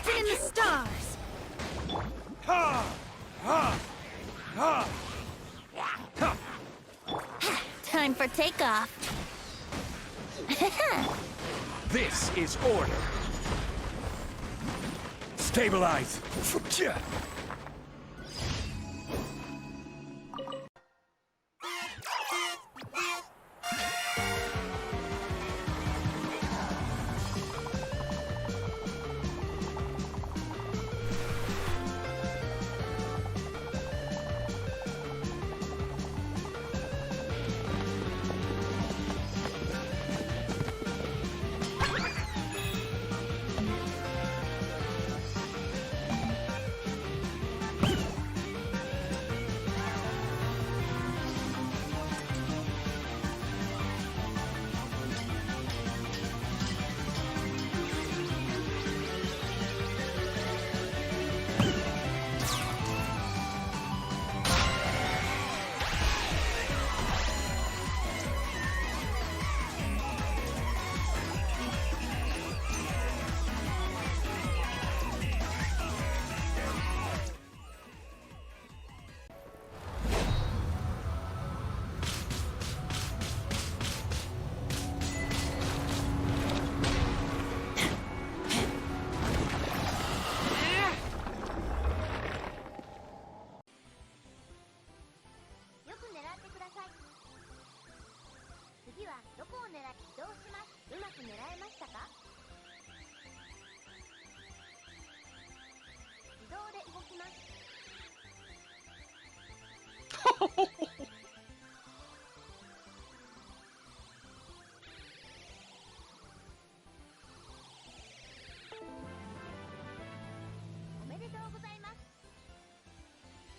Written in the stars. Ha! Ha! Ha! Ha! Time for takeoff. This is order. Stabilize.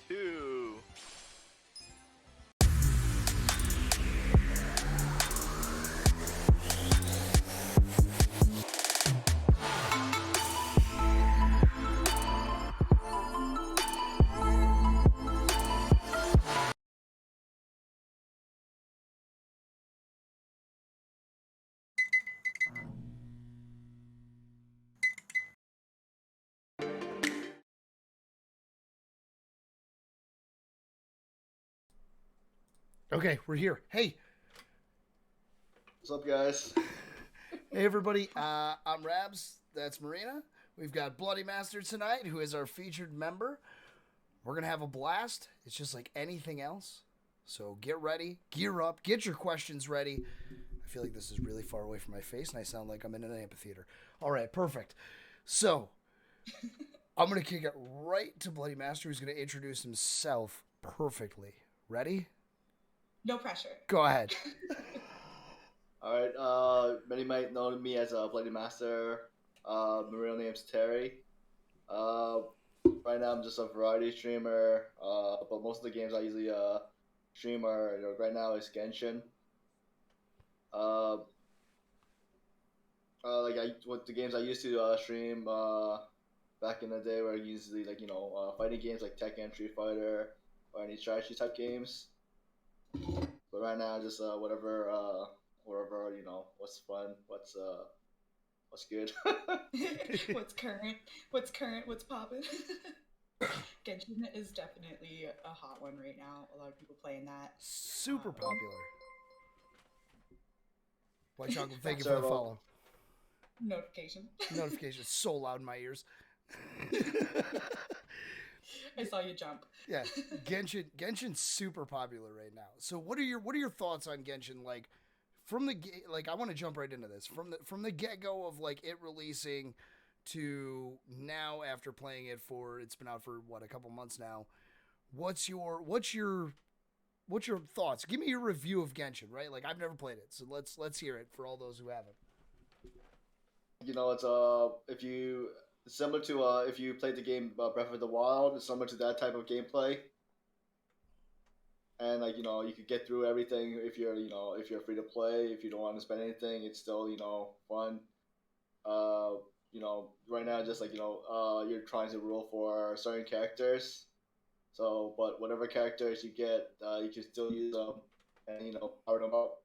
Two. Okay, we're here. Hey. What's up, guys? Hey, everybody. I'm Rabs. That's Mareena. We've got Bloodymaster tonight, who is our featured member. We're going to have a blast. It's just like anything else. So get ready, gear up, get your questions ready. I feel like this is really far away from my face, and I sound like I'm in an amphitheater. All right, perfect. So I'm going to kick it right to Bloodymaster, who's going to introduce himself perfectly. Ready? No pressure. Go ahead. All right. Many might know me as a Bloodymaster. My real name's Terry. Right now I'm just a variety streamer. But most of the games I usually stream are right now is Genshin. What the games I used to stream back in the day were usually fighting games like Tekken, Street Fighter, or any strategy type games. But right now, just whatever, what's fun, what's good. What's current, what's poppin'. Genshin is definitely a hot one right now. A lot of people playing that. Super popular. White Chocolate, thank you for the follow. Notification. Notification. So loud in my ears. I saw you jump. Yeah, Genshin's super popular right now. So what are your thoughts on Genshin? Like from the I want to jump right into this from the get go of like it releasing to now after playing it it's been out for what, a couple months now. What's your thoughts? Give me your review of Genshin. Right, like I've never played it, so let's hear it for all those who haven't. It's similar to if you played the game Breath of the Wild. It's similar to that type of gameplay, and you could get through everything if you're free to play. If you don't want to spend anything, it's still fun. Right now just you're trying to roll for certain characters. So, but whatever characters you get, you can still use them and power them up.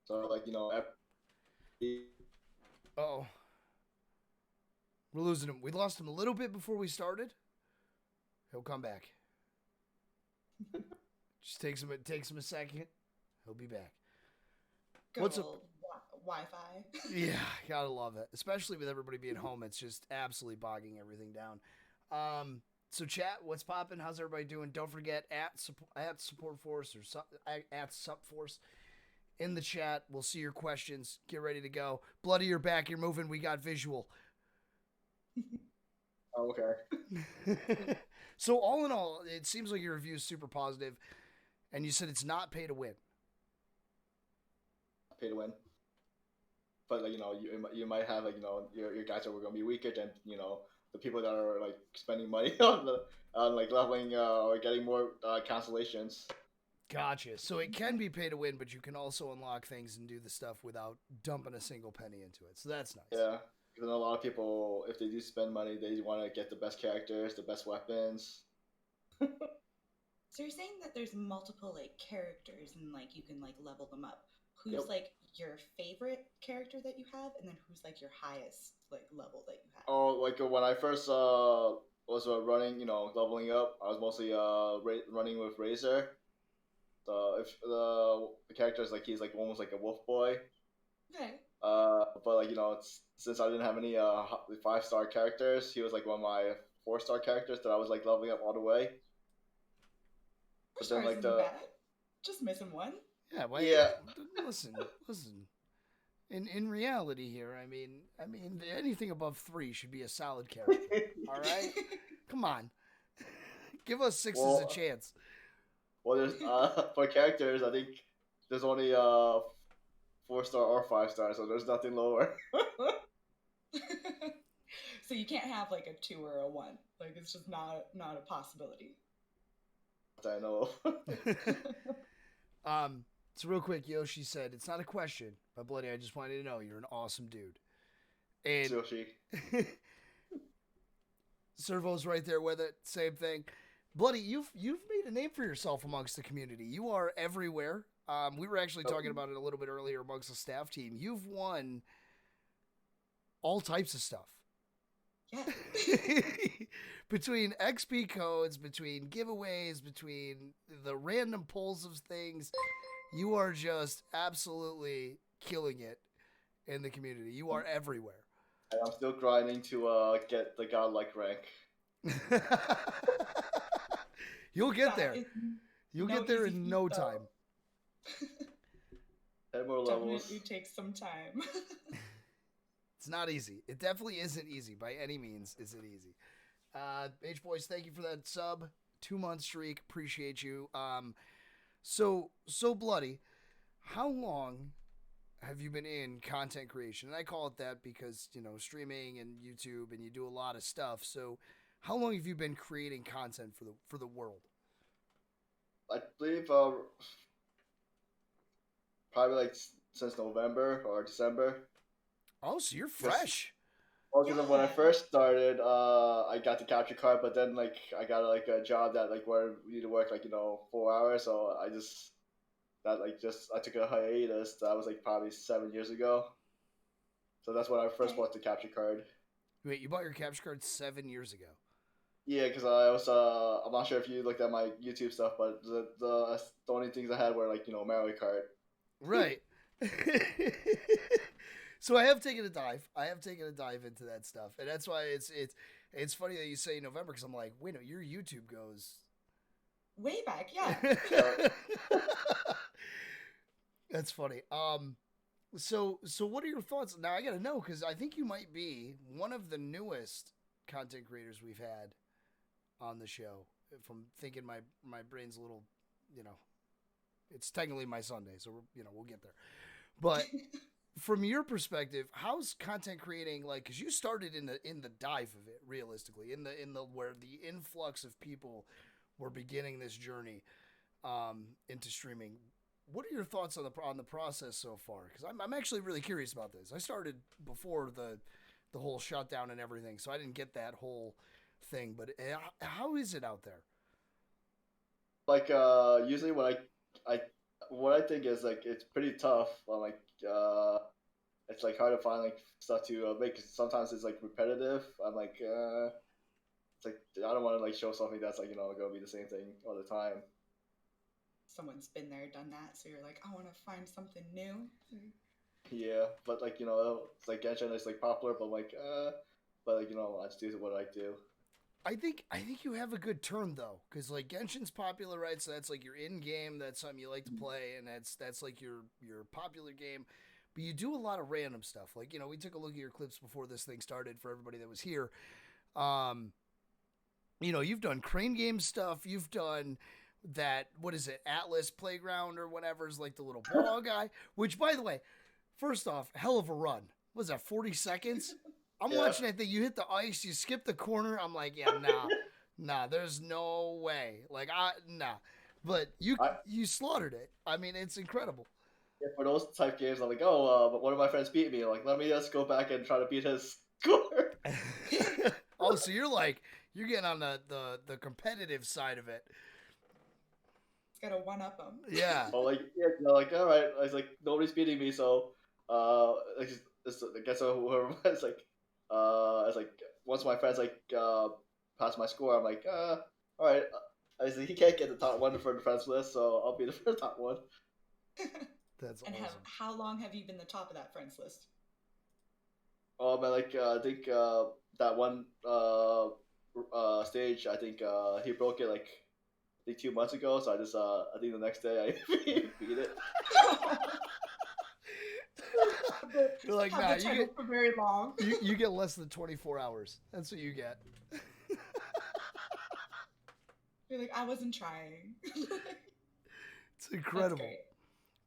So Oh. We're losing him. We lost him a little bit before we started. He'll come back. Just takes him a second. He'll be back. What's up? Wi-Fi. Yeah, gotta love it. Especially with everybody being home, it's just absolutely bogging everything down. So chat, what's popping? How's everybody doing? Don't forget at SupForce or at SupForce in the chat. We'll see your questions. Get ready to go. Bloody, you're back. You're moving. We got visual. Oh, okay. So all in all, it seems like your review is super positive, and you said it's not pay to win. Pay to win. But like, you know, you might have like, you know, your guys are going to be weaker than, you know, the people that are like spending money on like leveling or getting more constellations. Gotcha. So it can be pay to win, but you can also unlock things and do the stuff without dumping a single penny into it. So that's nice. Yeah. Because a lot of people, if they do spend money, they want to get the best characters, the best weapons. So you're saying that there's multiple like characters and like you can like level them up. Who's like your favorite character that you have, and then who's like your highest like level that you have? Oh, like when I first was running, you know, leveling up, I was mostly running with Razor. If the character is like, he's like almost like a wolf boy. Okay. But like, you know, since I didn't have any 5-star characters, he was like one of my 4-star characters that I was like leveling up all the way. But then like bad. Just missing one. Yeah. Well, yeah. Listen. In reality here, I mean, anything above 3 should be a solid character. All right, come on, give us 6s a chance. Well, there's for characters, I think there's only 4-star or 5-star, so there's nothing lower. So you can't have like a 2 or a 1. Like it's just not a possibility. I know. So real quick, Yoshi said, it's not a question, but Bloody, I just wanted to know you're an awesome dude. And Yoshi. Servo's right there with it. Same thing. Bloody, you've made a name for yourself amongst the community. You are everywhere. We were actually talking about it a little bit earlier amongst the staff team. You've won all types of stuff. Yeah. Between XP codes, between giveaways, between the random pulls of things, you are just absolutely killing it in the community. You are everywhere. And I'm still grinding to get the godlike rank. You'll get there. You'll get there in no time. 10 more levels. Definitely takes some time. It's not easy. It definitely isn't easy. By any means, is it easy. H-Boys, thank you for that sub. 2-month streak. Appreciate you. So Bloody, how long have you been in content creation? And I call it that because, you know, streaming and YouTube, and you do a lot of stuff. So how long have you been creating content for the world? I believe probably like since November or December. Oh, so you're fresh. Well, because when I first started, I got the capture card, but then like I got like a job that like where we need to work like, you know, 4 hours, so I took a hiatus. That was like probably 7 years ago. So that's when I first bought the capture card. Wait, you bought your capture card 7 years ago? Yeah, because I was I'm not sure if you looked at my YouTube stuff, but the only things I had were like, you know, Mario Kart. Right. So I have taken a dive. Into that stuff, and that's why it's funny that you say November, because I'm like, wait, no, your YouTube goes way back, yeah. That's funny. So what are your thoughts? Now I gotta know, because I think you might be one of the newest content creators we've had on the show. If I'm thinking my brain's a little, you know, it's technically my Sunday, so we'll get there. But from your perspective, how's content creating like? Because you started in the dive of it, realistically, in the where the influx of people were beginning this journey into streaming. What are your thoughts on the process so far? Because I'm actually really curious about this. I started before the whole shutdown and everything, so I didn't get that whole thing. But how is it out there? Like usually when what I think is like it's pretty tough on like it's like hard to find like stuff to make. 'Cause sometimes it's like repetitive. I'm like, it's like I don't want to like show something that's like gonna be the same thing all the time. Someone's been there, done that, so you're like, I want to find something new. Yeah, but like it's like Genshin is like popular, but like but like I just do what I do. I think you have a good turn though, because like Genshin's popular, right? So that's like your in game. That's something you like to play, and that's like your popular game. But you do a lot of random stuff. Like we took a look at your clips before this thing started for everybody that was here. You've done Crane Game stuff. You've done that. What is it? Atlas Playground or whatever is like the little ball guy. Which, by the way, first off, hell of a run. What was that 40 seconds? I'm watching that thing. You hit the ice, you skip the corner. I'm like, yeah, nah, there's no way. Like, nah. But you slaughtered it. I mean, it's incredible. Yeah, for those type games, I'm like, but one of my friends beat me. I'm like, let me just go back and try to beat his score. Oh, so you're getting on the competitive side of it. It's gotta one up them. Yeah. Oh, like like all right. I was like, nobody's beating me, so I guess whoever was like, it's like once my friends like pass my score, I'm like, all right. I was like, he can't get the top one for the friends list, so I'll be the top one. That's and awesome. how long have you been the top of that friends list? Man, like I think that one stage, I think he broke it like I think 2 months ago. So I think the next day I beat it. You're like, nah, you get for very long. you get less than 24 hours. That's what you get. You're like, I wasn't trying. It's incredible.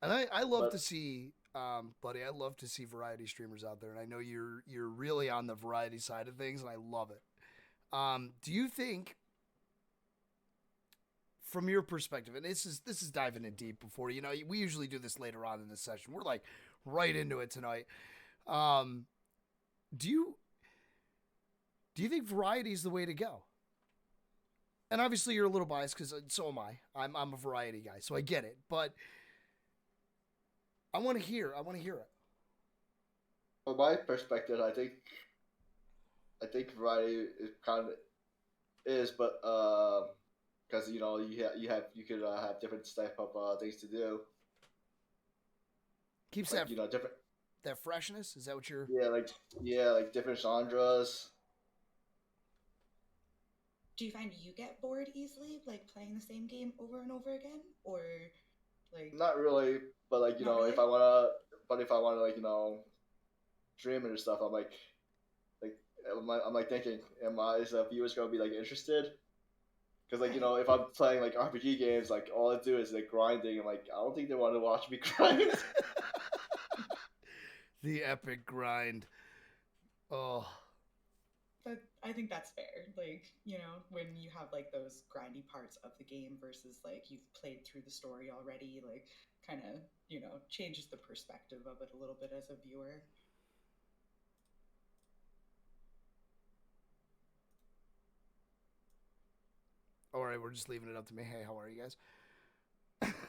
And I love to see, buddy, I love to see variety streamers out there. And I know you're really on the variety side of things, and I love it. Do you think, from your perspective, and this is diving in deep before, we usually do this later on in the session. We're like right into it tonight. Do you think variety is the way to go? And obviously you're a little biased because so am I. I'm a variety guy, so I get it. But I want to hear it. From my perspective, I think variety is kind of is, but because you could have different type of things to do. Keeps like, that different that freshness. Is that what you're? Yeah, like different genres. Do you find you get bored easily, like playing the same game over and over again, or like? Not really, but like really? if I wanna like stream it or stuff, I'm like thinking, is the viewers gonna be like interested? Because like if I'm playing like RPG games, like all I do is like grinding. I'm like, I don't think they want to watch me grind. The epic grind. Oh. But I think that's fair. Like, when you have like those grindy parts of the game versus like you've played through the story already, like kind of, changes the perspective of it a little bit as a viewer. All right, we're just leaving it up to me. Hey, how are you guys?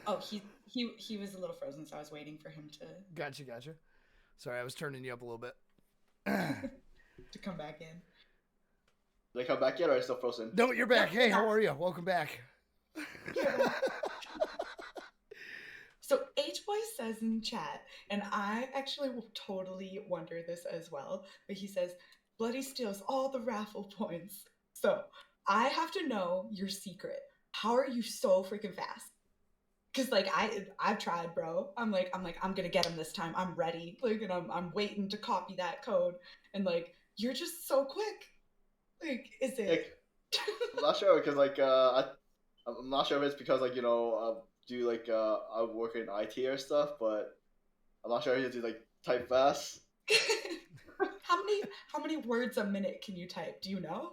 Oh, he was a little frozen, so I was waiting for him to. Gotcha. Sorry, I was turning you up a little bit. To come back in. Did I come back yet, or are I still frozen? No, you're back. Hey, how are you? Welcome back. So H-Boy says in chat, and I actually will totally wonder this as well, but he says, Bloody steals all the raffle points. So I have to know your secret. How are you so freaking fast? Because like I've tried, bro. I'm gonna get him this time. I'm ready. Like, and I'm waiting to copy that code, and like you're just so quick. Like, is it? I'm not sure because like I'm not sure if it's because like do like I work in IT or stuff, but I'm not sure if you do like type fast. How many words a minute can you type? Do you know?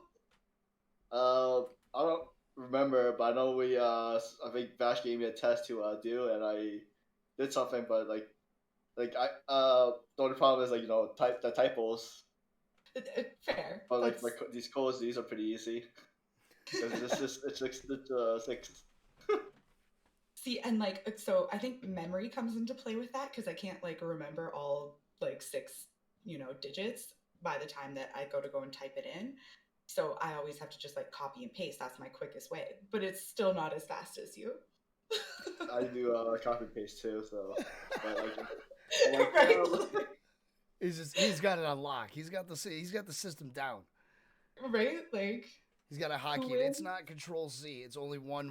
I don't remember, but I know we I think Vash gave me a test to do, and I did something, but like I the only problem is like type the typos. Fair. But like these codes, these are pretty easy. It's 6. See, and like so I think memory comes into play with that because I can't like remember all like 6, digits by the time that I go and type it in. So I always have to just like copy and paste. That's my quickest way, but it's still not as fast as you. I do copy and paste too, so but like I'm like, Right? He's got it on lock. He's got the system down. Right? Like He's got a hotkey. It's not Control Z. It's only one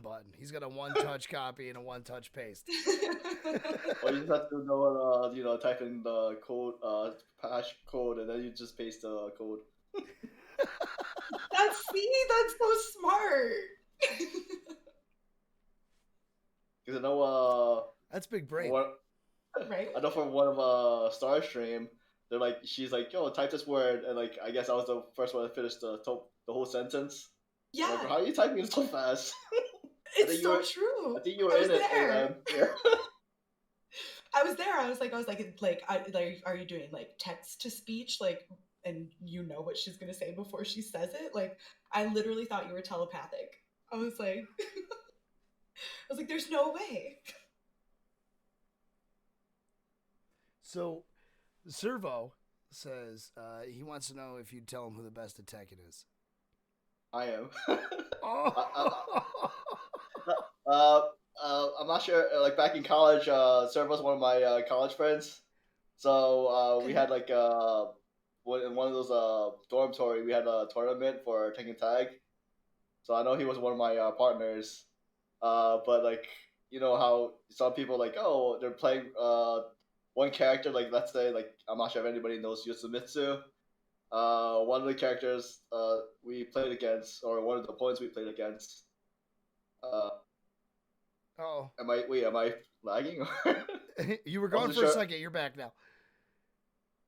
button. He's got a one touch copy and a one touch paste. or you just have to know type in the code, hash code, and then you just paste the code. That's so smart. Because I know that's big brain. Right? I know from one of Star Stream, they're like, she's like, yo, type this word, and like I guess I was the first one to finish the whole sentence. Yeah. Like, how are you typing it so fast? It's so true. I think you were in it. There. Yeah. I was there. I was like, are you doing like text to speech, like, and you know what she's gonna say before she says it? Like, I literally thought you were telepathic. I was like, there's no way. So, Servo says he wants to know if you'd tell him who the best at Tekken is. I am. Oh. I'm not sure. Like back in college, Serv was one of my college friends. So we had like in one of those dormitory, we had a tournament for Tekken Tag. So I know he was one of my partners. But like how some people like they're playing one character, like let's say like I'm not sure if anybody knows Yotsumitsu. One of the characters we played against, or one of the opponents we played against. Am I lagging? You were gone for a second. You're back now.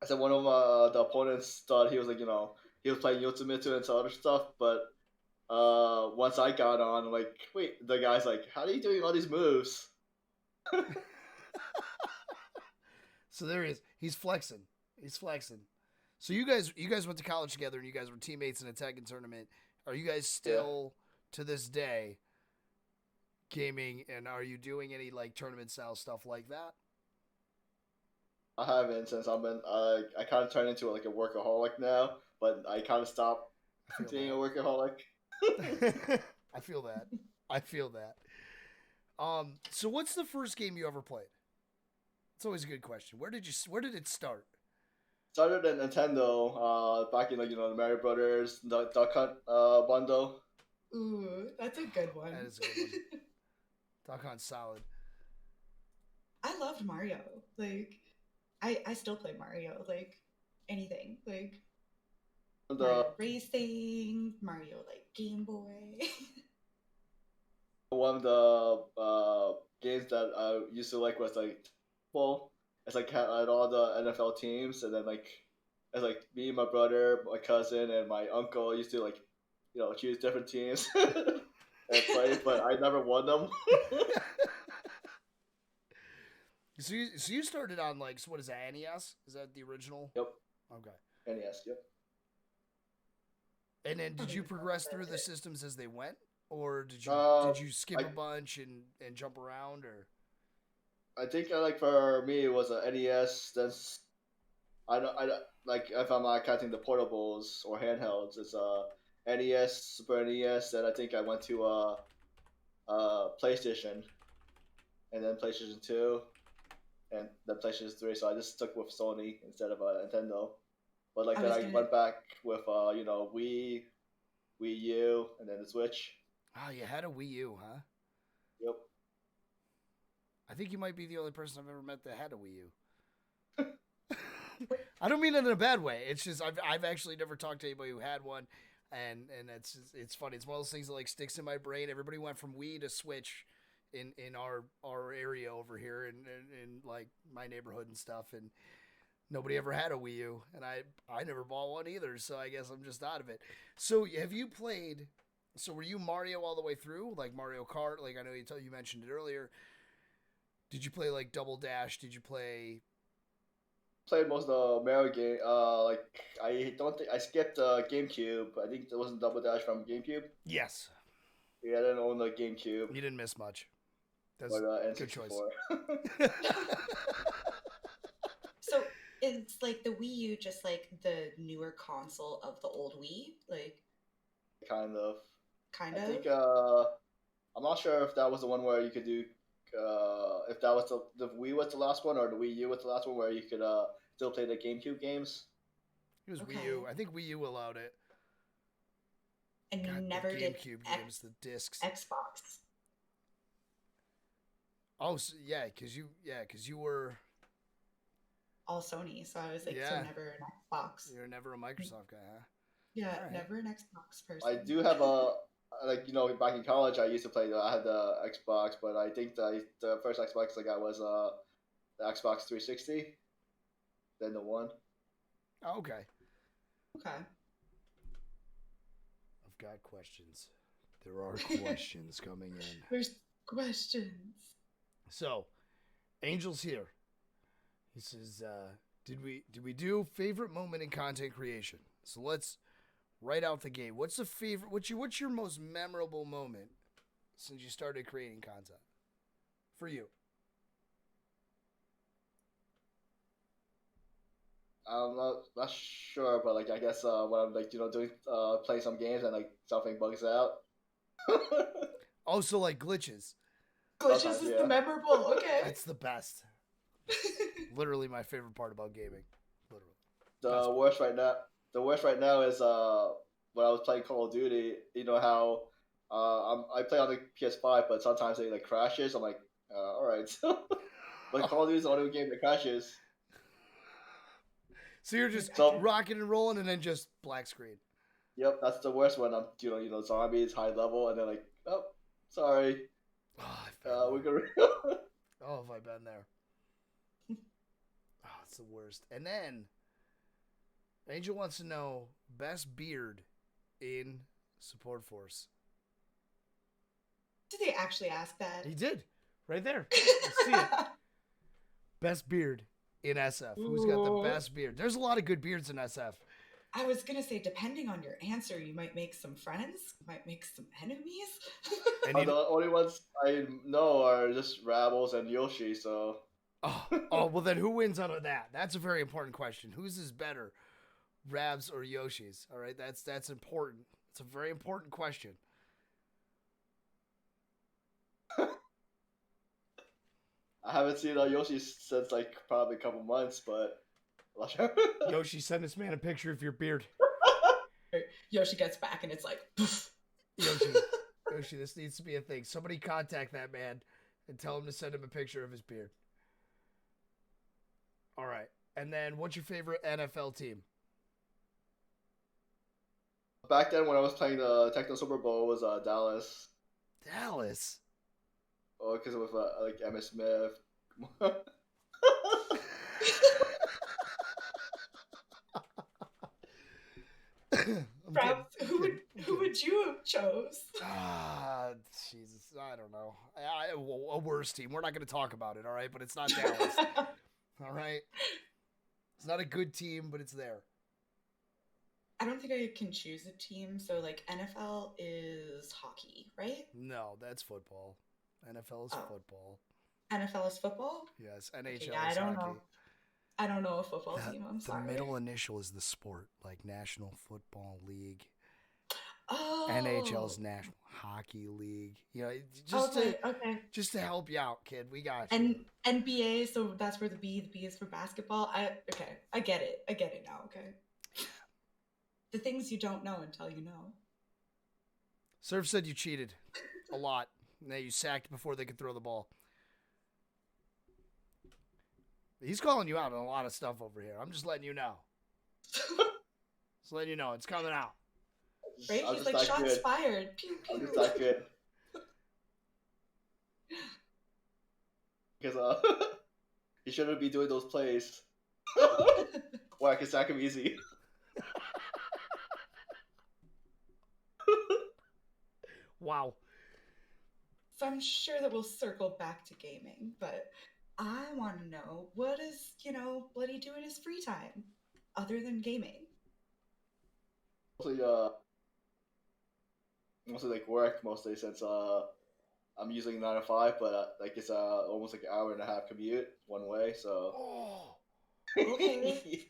I said one of the opponents thought he was like he was playing Yotsumitsu and some other stuff, but once I got on, I'm like, wait, the guy's like, how are you doing all these moves? So there he is. He's flexing. So you guys went to college together and you guys were teammates in a Tekken tournament. Are you guys still to this day gaming, and are you doing any like tournament style stuff like that? I haven't, since I've been I kind of turned into like a workaholic now, but I kind of stopped being a workaholic. I feel that. So what's the first game you ever played? It's always a good question. Where did it start? Started at Nintendo, back in the Mario Brothers, the Duck Hunt bundle. Ooh, that's a good one. That is a good one. Duck Hunt's solid. I loved Mario. Like, I still play Mario. Like, anything. Like, Mario Racing, Mario, like, Game Boy. One of the games that I used to like was like football. It's like had all the NFL teams, and then like it's like me, my brother, my cousin, and my uncle used to like choose different teams and play, but I never won them. So you started on like, what is that, NES? Is that the original? Yep. Okay. NES. Yep. And then did you progress through the systems as they went, or did you skip a bunch and jump around, or? I think like for me it was a NES. Then I don't like, if I'm not counting the portables or handhelds. It's NES, Super NES. Then I think I went to PlayStation, and then PlayStation 2, and then PlayStation 3. So I just stuck with Sony instead of Nintendo. But like then I went back with Wii, Wii U, and then the Switch. Oh, you had a Wii U, huh? Yep. I think you might be the only person I've ever met that had a Wii U. I don't mean it in a bad way. It's just I've actually never talked to anybody who had one, and it's funny. It's one of those things that like sticks in my brain. Everybody went from Wii to Switch in our area over here in like my neighborhood and stuff, and nobody ever had a Wii U, and I never bought one either. So I guess I'm just out of it. So have you played? So were you Mario all the way through, like Mario Kart? Like I know you mentioned it earlier. Did you play like Double Dash? Did you play? Played most of the Mario game. Like I don't think I skipped GameCube. I think there wasn't Double Dash from GameCube. Yes. Yeah, I didn't own the GameCube. You didn't miss much. That's but, good choice. So It's like the Wii U, just like the newer console of the old Wii, like Kind of. kind I of. think I'm not sure if that was the one where you could do if that was the Wii was the last one or the Wii U was the last one where you could still play the GameCube games. It was Okay. Wii U. I think Wii U allowed it. And you God, never the did GameCube games, the discs. Xbox. Oh, so, yeah, because you were All Sony, so I was like, so Yeah. never an Xbox. you're never a Microsoft guy, huh? Yeah, Alright. never an Xbox person. I do have a like back in college I used to play. I had the Xbox, but I think the first Xbox I got was the Xbox 360. Then the one. Oh, okay. Okay. I've got questions. There are questions coming in. There's questions. So, Angel's here. He says, "Did we do favorite moment in content creation?" So let's right out the gate. What's the favorite? What's your most memorable moment since you started creating content for you? I'm not sure, but like I guess when I'm like doing playing some games and like something bugs out. Oh, so like glitches. Glitches Sometimes, is yeah. the memorable. Okay. That's the best. Literally my favorite part about gaming. Literally. The worst right now. The worst right now is when I was playing Call of Duty. You know how I play on the PS5, but sometimes it like crashes. I'm like, all right. But Call of Duty is the only game that crashes. So you're just So- rocking and rolling, and then just black screen. Yep, that's the worst one. I'm zombies high level, and they're like, oh, sorry, Oh, I've been we're there. gonna. Oh, have I been there? Oh, it's the worst. And then Angel wants to know best beard in SupForce. Did they actually ask that? He did, right there. Let's see it. Best beard in SF. Who's got the Ooh. best beard? There's a lot of good beards in SF. I was gonna say, depending on your answer, you might make some friends, might make some enemies. And The only ones I know are just Rabbles and Yoshi. So oh, well then who wins out of that? That's a very important question. Whose is better, Rabs or Yoshi's? All right, that's important. It's a very important question. I haven't seen Yoshi since like probably a couple months, but I'm not sure. Yoshi, send this man a picture of your beard. Yoshi gets back and it's like, poof. Yoshi, this needs to be a thing. Somebody contact that man and tell him to send him a picture of his beard. All right. And then what's your favorite NFL team? Back then when I was playing the Techno Super Bowl, it was Dallas. Dallas. Oh, because with like Emmitt Smith. Perhaps, who would you have chose? Ah, Jesus, I don't know. A worse team. We're not going to talk about it, all right? But it's not Dallas, all right? It's not a good team, but it's there. I don't think I can choose a team. So like NFL is hockey, right? No, that's football. NFL is football. NFL is football? Yes, NHL yeah, is I don't hockey. know. I don't know a football team. I'm The sorry. middle initial is the sport, like National Football League. Oh. NHL's National Hockey League. You know, Okay. just to help you out, kid. We got you. And NBA, so that's where the B is for basketball. I get it. I get it now, okay. The things you don't know until you know. Surf said you cheated a lot. Now you sacked before they could throw the ball. He's calling you out on a lot of stuff over here. I'm just letting you know. Just letting you know. It's coming out. Right? I'm He's just like, that shots good. fired. Pew, I'm pew. just that good. Because he shouldn't be doing those plays. Why? Because sack him easy. Wow. So I'm sure that we'll circle back to gaming, but I want to know, what does, Bloody do in his free time other than gaming? Mostly like work mostly since I'm using 9 to 5, but like it's almost like an hour and a half commute one way. So Oh. Okay.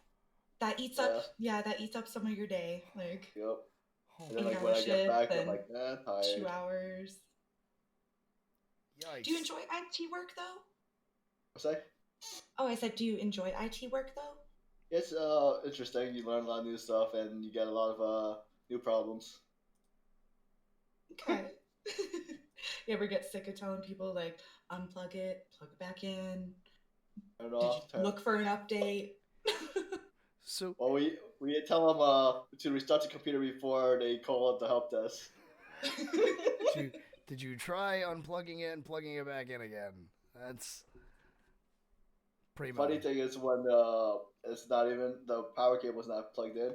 That eats up, Yeah. that eats up some of your day. Like, Yep. Oh, And then 8 like hour when I get shift, back, I'm then like, 2 tired. hours. yikes. Do you enjoy IT work though? What's that? Oh, I said, do you enjoy IT work though? It's interesting. You learn a lot of new stuff, and you get a lot of new problems. Okay. You ever get sick of telling people like unplug it, plug it back in? Turn it Did you off. Turn. look for an update? So, Well, we tell them to restart the computer before they call up the help desk. did you try unplugging it and plugging it back in again? That's pretty much. Funny thing is when it's not even the power cable's not plugged in.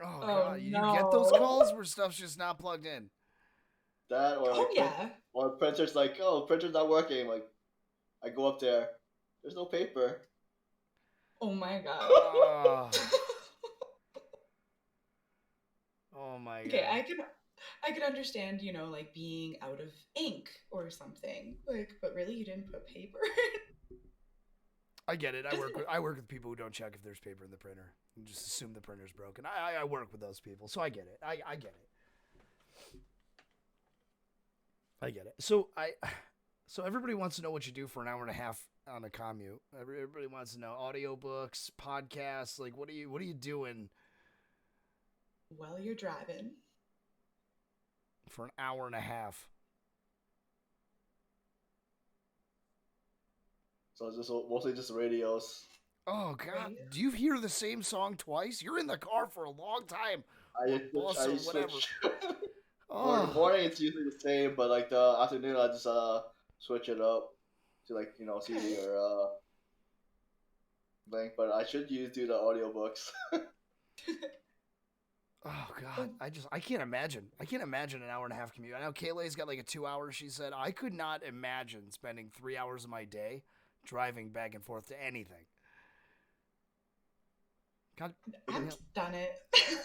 Oh Oh, god, you get those no. calls where stuff's just not plugged in. That or Oh like yeah. or printer's like, oh, printer's not working. Like I go up there, there's no paper. Oh my god. Oh, oh my Okay, god. I can understand, like being out of ink or something. Like, but really you didn't put paper in? I get it. I work with people who don't check if there's paper in the printer and just assume the printer's broken. I work with those people, so I get it. I get it. I get it. So everybody wants to know what you do for an hour and a half on a commute. Everybody wants to know audiobooks, podcasts. Like, what are you doing While you're driving. for an hour and a half? So it's just mostly just radios. Oh God! Radio? Do you hear the same song twice? You're in the car for a long time. Or bus or whatever. Switch. Oh. For the morning it's usually the same, but like the afternoon I just switch it up to like CD or link. But I should do the audiobooks. Oh God, I can't imagine. I can't imagine an hour and a half commute. I know Kaylee's got like a 2 hour. She said I could not imagine spending 3 hours of my day driving back and forth to anything. God, I've done it.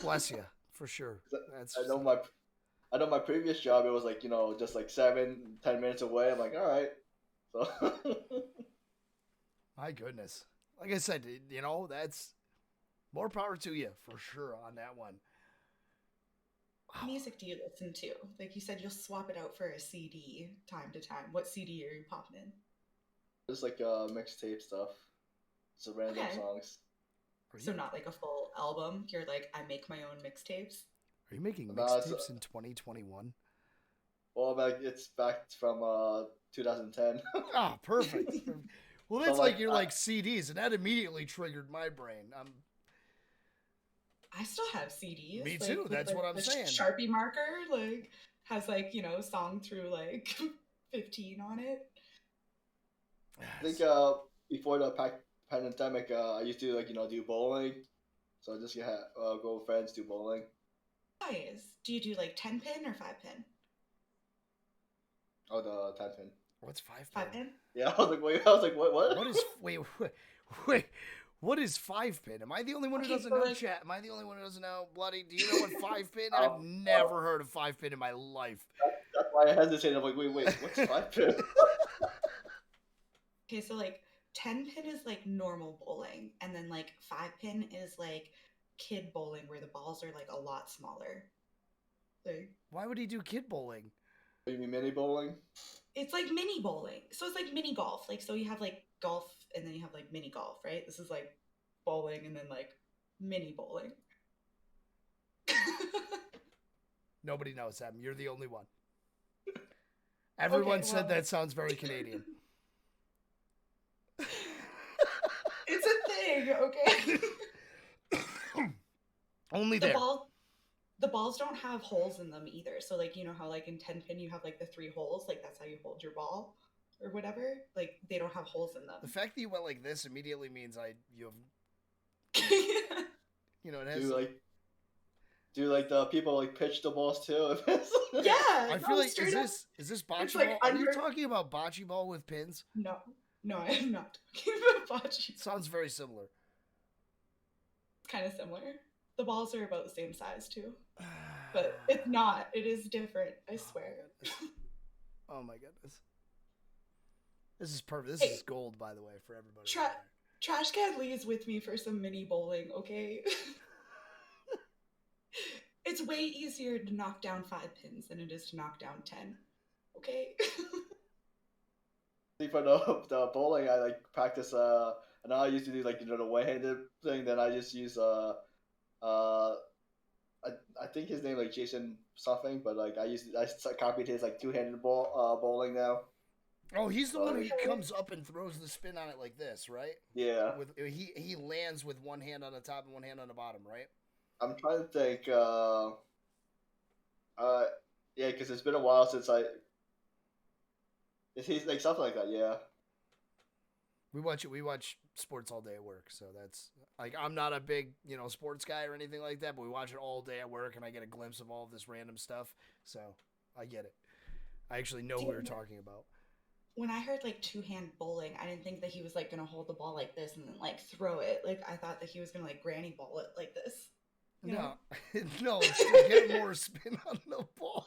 bless you for sure. That's I know my previous job. It was like just like 7-10 minutes away. I'm like, all right. So my goodness. Like I said, that's more power to you for sure on that one. What music do you listen to? Like you said, you'll swap it out for a CD time to time. What CD are you popping in? just like mixtape stuff. So random Okay. songs. So not like a full album. You're like, I make my own mixtapes. Are you making No, mixtapes in 2021? Well, it's back from 2010. Ah, perfect. Well, that's So, like you're like CDs, and that immediately triggered my brain. I still have CDs. Me like, too, with, that's like, what I'm the saying. Sharpie marker, like, has like, song through like 15 on it. I think before the pandemic, I used to do bowling. So just go with friends do bowling. Nice. Do you do like 10 pin or 5 pin? Oh, the 10 pin. What's 5 pin? 5 pin? Yeah, I was like, wait, what? What is wait? What is 5 pin? Am I the only one who Okay, doesn't so, know? like- Chat. Am I the only one who doesn't know? Bloody, do you know what 5 pin? I've never heard of 5 pin in my life. That's why I hesitated. I'm like, wait, what's 5 pin? Okay, so like 10 pin is like normal bowling, and then like 5 pin is like kid bowling where the balls are like a lot smaller. Like, Why would he do kid bowling? You mean mini bowling? it's like mini bowling. So it's like mini golf. Like, so you have like golf and then you have like mini golf, right? This is like bowling and then like mini bowling. Nobody knows them. You're the only one. Everyone said that sounds very Canadian. It's a thing, okay? Only the there. the balls don't have holes in them either. So like, you know how like in 10 pin you have like the 3 holes, like that's how you hold your ball or whatever. Like they don't have holes in The them. fact that you went like this immediately means you have it has. Do like the people like pitch the balls too? Yeah. I feel like is this bocce like ball? Are you under- talking about bocce ball with pins? No, I am not talking about bocce. Sounds very similar. It's kind of similar. The balls are about the same size too, but it's not. It is different. I swear. Oh my goodness. This is perfect. This Hey. is gold, by the way, for everybody. Try Trash Can Lee is with me for some mini bowling, okay? It's way easier to knock down 5 pins than it is to knock down 10, okay? For the bowling, I like practice. And I used to do like the one-handed thing. Then I just use I think his name like Jason something, but like I copied his like two-handed bowling now. Oh, he's the one who comes up and throws the spin on it like this, right? Yeah. With he lands with one hand on the top and one hand on the bottom, right? I'm trying to think. Yeah, because it's been a while since he's like something like that. Yeah. We watch sports all day at work, so that's like I'm not a big sports guy or anything like that, but we watch it all day at work, and I get a glimpse of all of this random stuff, so I get it. I actually know who we're talking about. When I heard like two-hand bowling, I didn't think that he was like gonna hold the ball like this and then like throw it. Like I thought that he was gonna like granny ball it like this. No, no, it's to get more spin on the ball.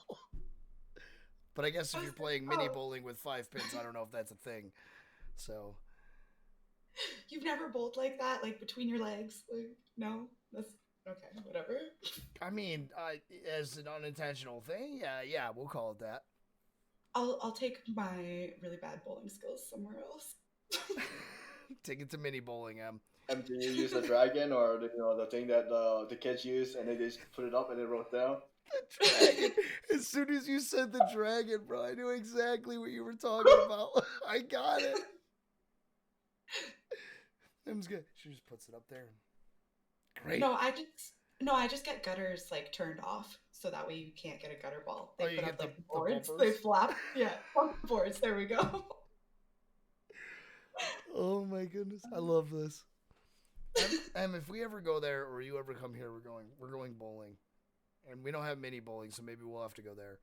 But I guess if you're playing mini bowling with 5 pins, I don't know if that's a thing. So. You've never bowled like that, like between your legs? Like, no? That's okay, whatever. I mean, as an unintentional thing, yeah, we'll call it that. I'll take my really bad bowling skills somewhere else. Take it to mini bowling, And do you use a dragon or the thing that the kids use, and they just put it up and it rolls down? The dragon. As soon as you said the dragon, bro, I knew exactly what you were talking about. I got it. Em's good. She just puts it up there. Great. No, I just get gutters like turned off so that way you can't get a gutter ball. They put up like the boards. They flap. Yeah, boards. There we go. Oh my goodness, I love this. Em, if we ever go there or you ever come here, we're going bowling, and we don't have mini bowling, so maybe we'll have to go there.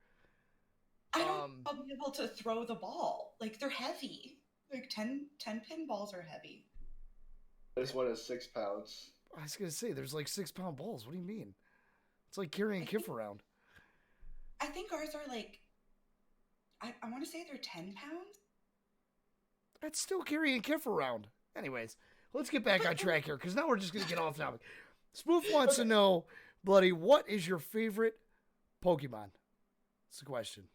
I'll be able to throw the ball. Like they're heavy. Like 10 pin balls are heavy. This one is 6 pounds. I was gonna say there's like 6-pound balls. What do you mean? It's like carrying Kif around. I think ours are like. I want to say they're 10 pounds. That's still carrying Kif around. Anyways, let's get back on track here because now we're just gonna get off topic. Spoof wants to know, Bloody, what is your favorite Pokemon? That's the question.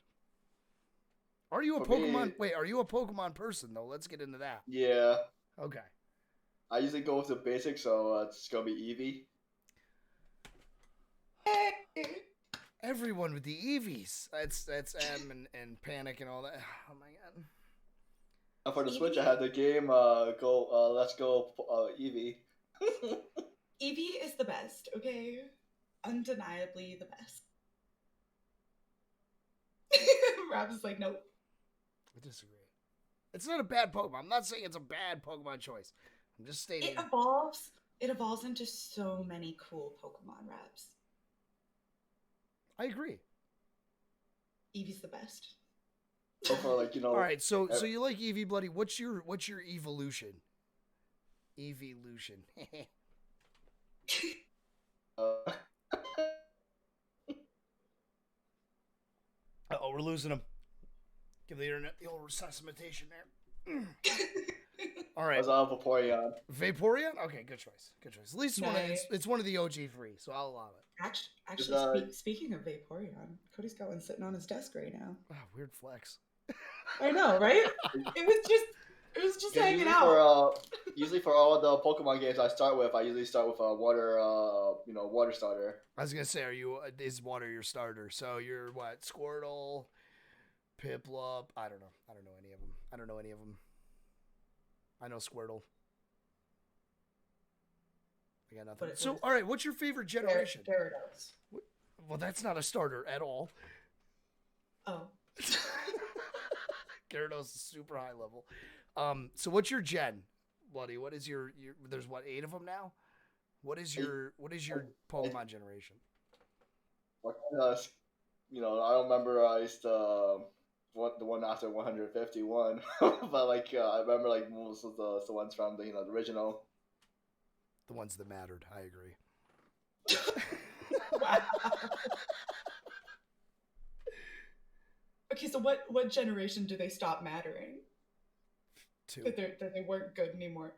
Are you a Pokemon? Wait, are you a Pokemon person though? Let's get into that. Yeah. Okay. I usually go with the basics, so it's gonna be Eevee. Everyone with the Eevees. That's M and Panic and all that. Oh my god. And for the Switch, I had the game Let's Go Eevee. Eevee is the best, okay? Undeniably the best. Rab is like, nope. I disagree. It's not a bad Pokemon. I'm not saying it's a bad Pokemon choice. I'm just stating. It evolves into so many cool Pokemon, Rabs. I agree. Eevee's the best. So for All right, so you like Eevee, Bloody? What's your evolution? Evolution. Uh-oh, we're losing him. Give the internet the old resuscitation there. All right. I was on Vaporeon. Vaporeon? Okay, good choice. Good choice. At least it's one of the OG 3, so I'll allow it. Actually, speaking of Vaporeon, Cody's got one sitting on his desk right now. Oh, weird flex. I know, right? It was just hanging out. Usually for all the Pokemon games I usually start with a water starter. I was gonna say, is water your starter? So you're what? Squirtle, Piplup. I don't know any of them. I know Squirtle. I got nothing. So all right, what's your favorite generation? Gyarados. Well, that's not a starter at all. Oh. Gyarados is super high level. So what's your gen, Bloody? What is your there's 8 of them now? What is your Pokemon generation? I don't memorize the one after 151, but I remember most of the ones from the original. The ones that mattered. I agree. Wow. Okay, so what generation do they stop mattering? 2. That they weren't good anymore.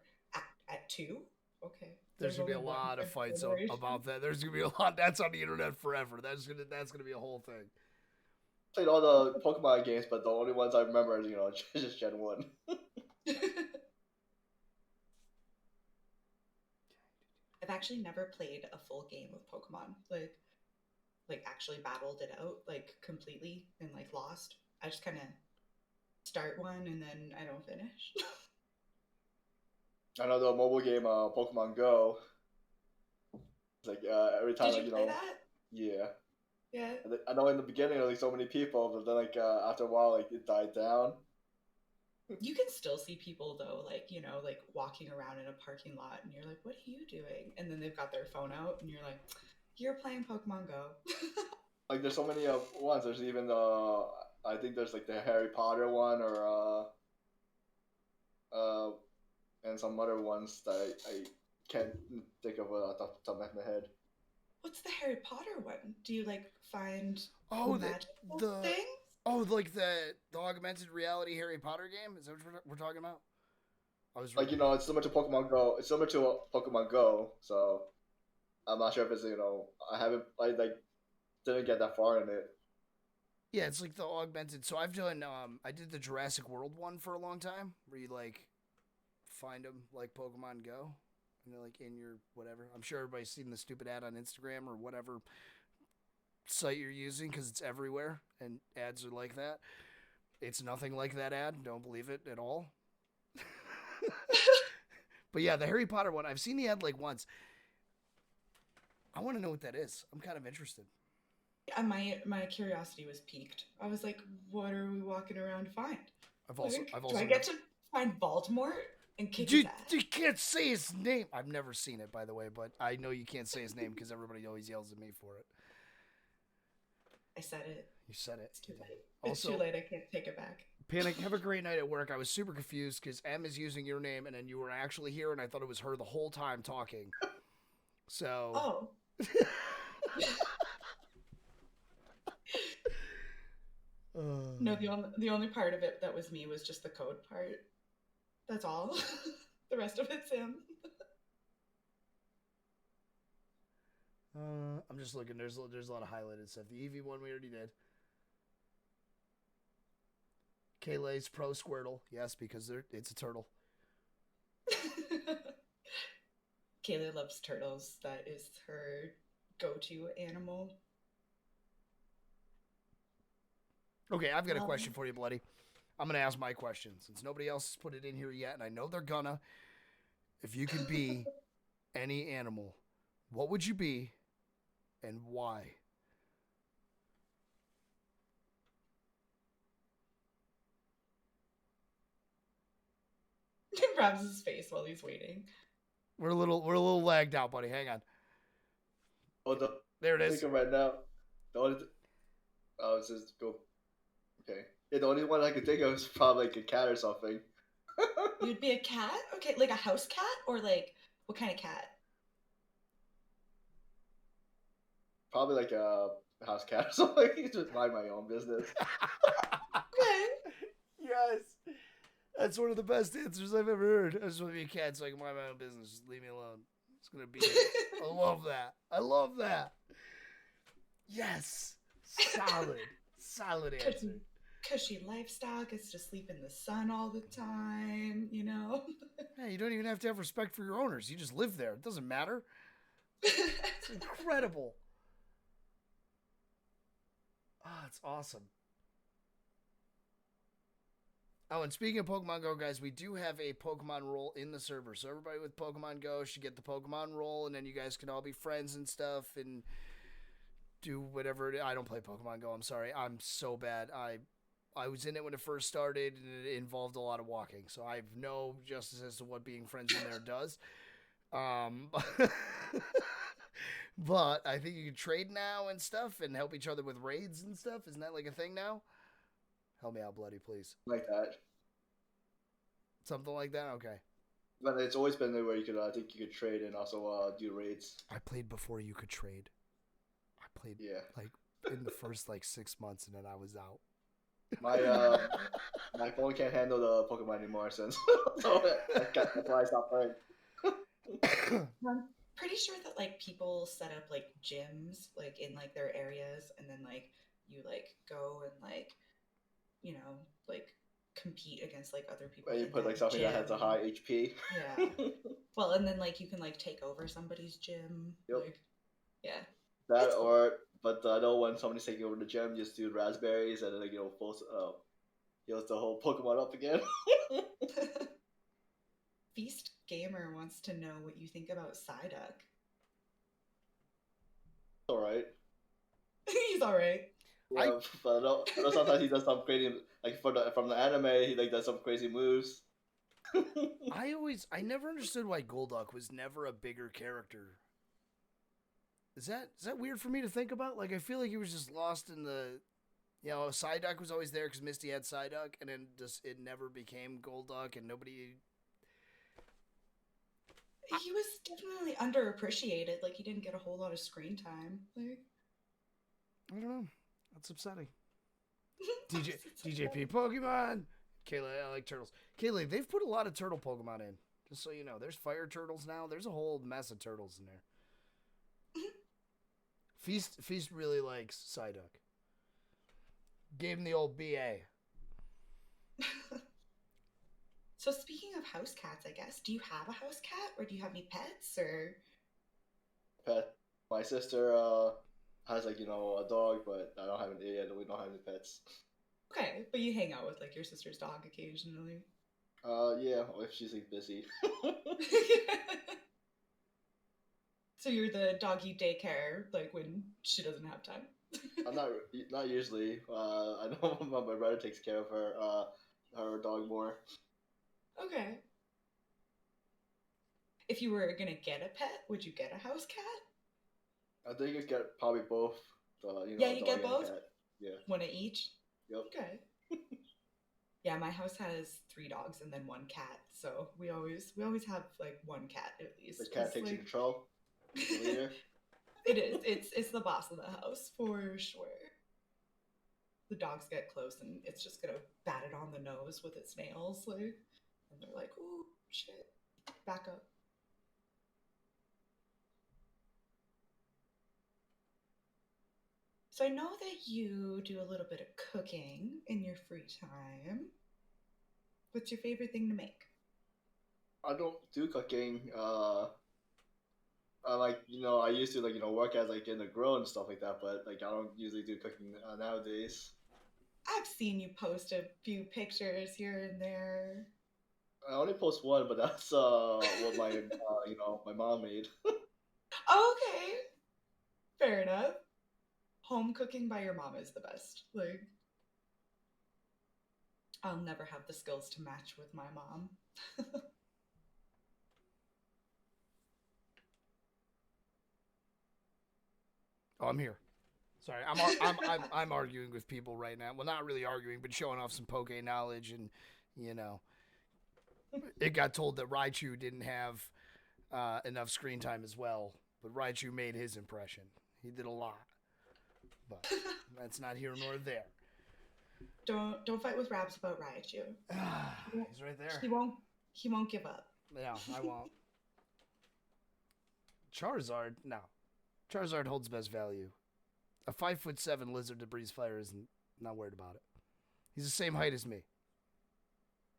At 2? Okay. There's gonna be a only one lot of per fights generation. about that. There's gonna be a lot. That's on the internet forever. That's gonna be a whole thing. Played all the Pokemon games, but the only ones I remember is just Gen 1. I've actually never played a full game of Pokemon. Like actually battled it out like completely and like lost. I just kind of start one and then I don't finish. I know the mobile game Pokemon Go. It's like every time Did you play that? yeah. Yeah. I know in the beginning there was like so many people, but then like after a while like it died down. You can still see people though, like, like walking around in a parking lot and you're like, what are you doing? And then they've got their phone out and you're like, you're playing Pokemon Go. Like there's so many ones. There's even I think there's like the Harry Potter one or and some other ones that I can't think of off the top of my head. What's the Harry Potter one? Do you like find magical the things? oh, like the augmented reality Harry Potter game? Is that what we're talking about? I was like it's similar to Pokemon Go. It's similar to Pokemon Go, so I'm not sure if it's I haven't didn't get that far in it. Yeah, it's like the augmented. So I've done I did the Jurassic World one for a long time, where you like find them like Pokemon Go, and they're like in your whatever. I'm sure everybody's seen the stupid ad on Instagram or whatever site you're using because it's everywhere and ads are like that. It's nothing like that ad. Don't believe it at all. But yeah, the Harry Potter one, I've seen the ad like once. I want to know what that is. I'm kind of interested. My curiosity was piqued. I was like, what are we walking around to find? I've also do I get to find Voldemort and kick his ass? You can't say his name. I've never seen it, by the way, but I know you can't say his name because everybody always yells at me for it. I said it. You said it. It's too late. Also, it's too late. I can't take it back. Panic, have a great night at work. I was super confused because M is using your name and then you were actually here and I thought it was her the whole time talking. So. Oh. No, the only part of it that was me was just the code part. That's all. The rest of it's him. I'm just looking. There's a lot of highlighted stuff. The Eevee one we already did. Kayleigh's Pro Squirtle. Yes, because it's a turtle. Kayleigh loves turtles. That is her go-to animal. Okay, I've got a question for you, Bloody. I'm going to ask my question since nobody else has put it in here yet, and I know they're gonna. If you could be any animal, what would you be and why? Grabs his face while he's waiting. We're a little lagged out, buddy. Hang on. Oh, there it is. Thinking right now. The only it says go. Okay. Yeah, the only one I could think of is probably like a cat or something. You'd be a cat? Okay, like a house cat? Or like, what kind of cat? Probably like a house cat or something. Just mind my own business. Okay. Yes. That's one of the best answers I've ever heard. I just want to be a cat so I can mind my own business. Just leave me alone. It's going to be it. I love that. I love that. Yes. Solid. Solid answer. Cushy lifestyle, gets to sleep in the sun all the time, Yeah, you don't even have to have respect for your owners. You just live there. It doesn't matter. It's incredible. Ah, it's awesome. Oh, and speaking of Pokemon Go, guys, we do have a Pokemon roll in the server. So everybody with Pokemon Go should get the Pokemon roll, and then you guys can all be friends and stuff and do whatever. I don't play Pokemon Go. I'm sorry. I'm so bad. I was in it when it first started, and it involved a lot of walking. So I have no justice as to what being friends in there does. But I think you can trade now and stuff and help each other with raids and stuff. Isn't that like a thing now? Help me out, Bloody, please. Like that. Something like that? Okay. But it's always been there where you could, I think you could trade and also do raids. I played before you could trade. I played like in the first like 6 months and then I was out. My phone can't handle the Pokemon anymore since, so that's why I stopped playing. I'm pretty sure that like people set up like gyms like in like their areas, and then like you like go and like you know like compete against like other people Where you in put like that something that has a gym. high HP. Yeah. Well, and then like you can like take over somebody's gym. Yep. Like, yeah, That it's cool. or, but I know when somebody's taking over the gym, just do raspberries and then like heals the whole Pokemon up again. Feast Gamer wants to know what you think about Psyduck. All right. He's all right. Yeah, but I know sometimes he does some crazy like from the anime. He like does some crazy moves. I never understood why Golduck was never a bigger character. Is that weird for me to think about? Like, I feel like he was just lost in the, Psyduck was always there because Misty had Psyduck, and then just it never became Golduck, and nobody. He was definitely underappreciated. Like he didn't get a whole lot of screen time. Like, I don't know. That's upsetting. DJP Pokemon. Kayla, I like turtles. Kayla, they've put a lot of turtle Pokemon in. Just so you know, there's fire turtles now. There's a whole mess of turtles in there. Feast really likes Psyduck. Gave him the old BA. So speaking of house cats, I guess, do you have a house cat or do you have any pets or? Pet. My sister has like a dog, but I don't have any. Yeah, we don't have any pets. Okay, but you hang out with like your sister's dog occasionally. Yeah, if she's like busy. So you're the doggy daycare, like when she doesn't have time. I'm not usually. I know my brother takes care of her dog more. Okay. If you were gonna get a pet, would you get a house cat? I think you get probably both. Yeah, you dog get and both? cat. Yeah. One of each? Yep. Okay. Yeah, my house has 3 dogs and then 1 cat, so we always have like 1 cat at least. The cat takes control. The leader. It is. It's the boss of the house for sure. The dogs get close and it's just gonna bat it on the nose with its nails, like, and they're like, "Ooh, shit, back up." So I know that you do a little bit of cooking in your free time. What's your favorite thing to make? I don't do cooking. I like I used to like work as like in the grill and stuff like that, but like I don't usually do cooking nowadays. I've seen you post a few pictures here and there. I only post one, but that's what my my mom made. Okay, fair enough. Home cooking by your mom is the best. Like, I'll never have the skills to match with my mom. Oh, I'm here. Sorry, I'm arguing with people right now. Well, not really arguing, but showing off some Poke knowledge, and it got told that Raichu didn't have enough screen time as well, but Raichu made his impression. He did a lot, but that's not here nor there. Don't fight with Rabs about Raichu. He's right there. He won't give up. Yeah, I won't. Charizard, no. Charizard holds best value. A 5'7" lizard that breathes fire isn't not worried about it. He's the same height as me.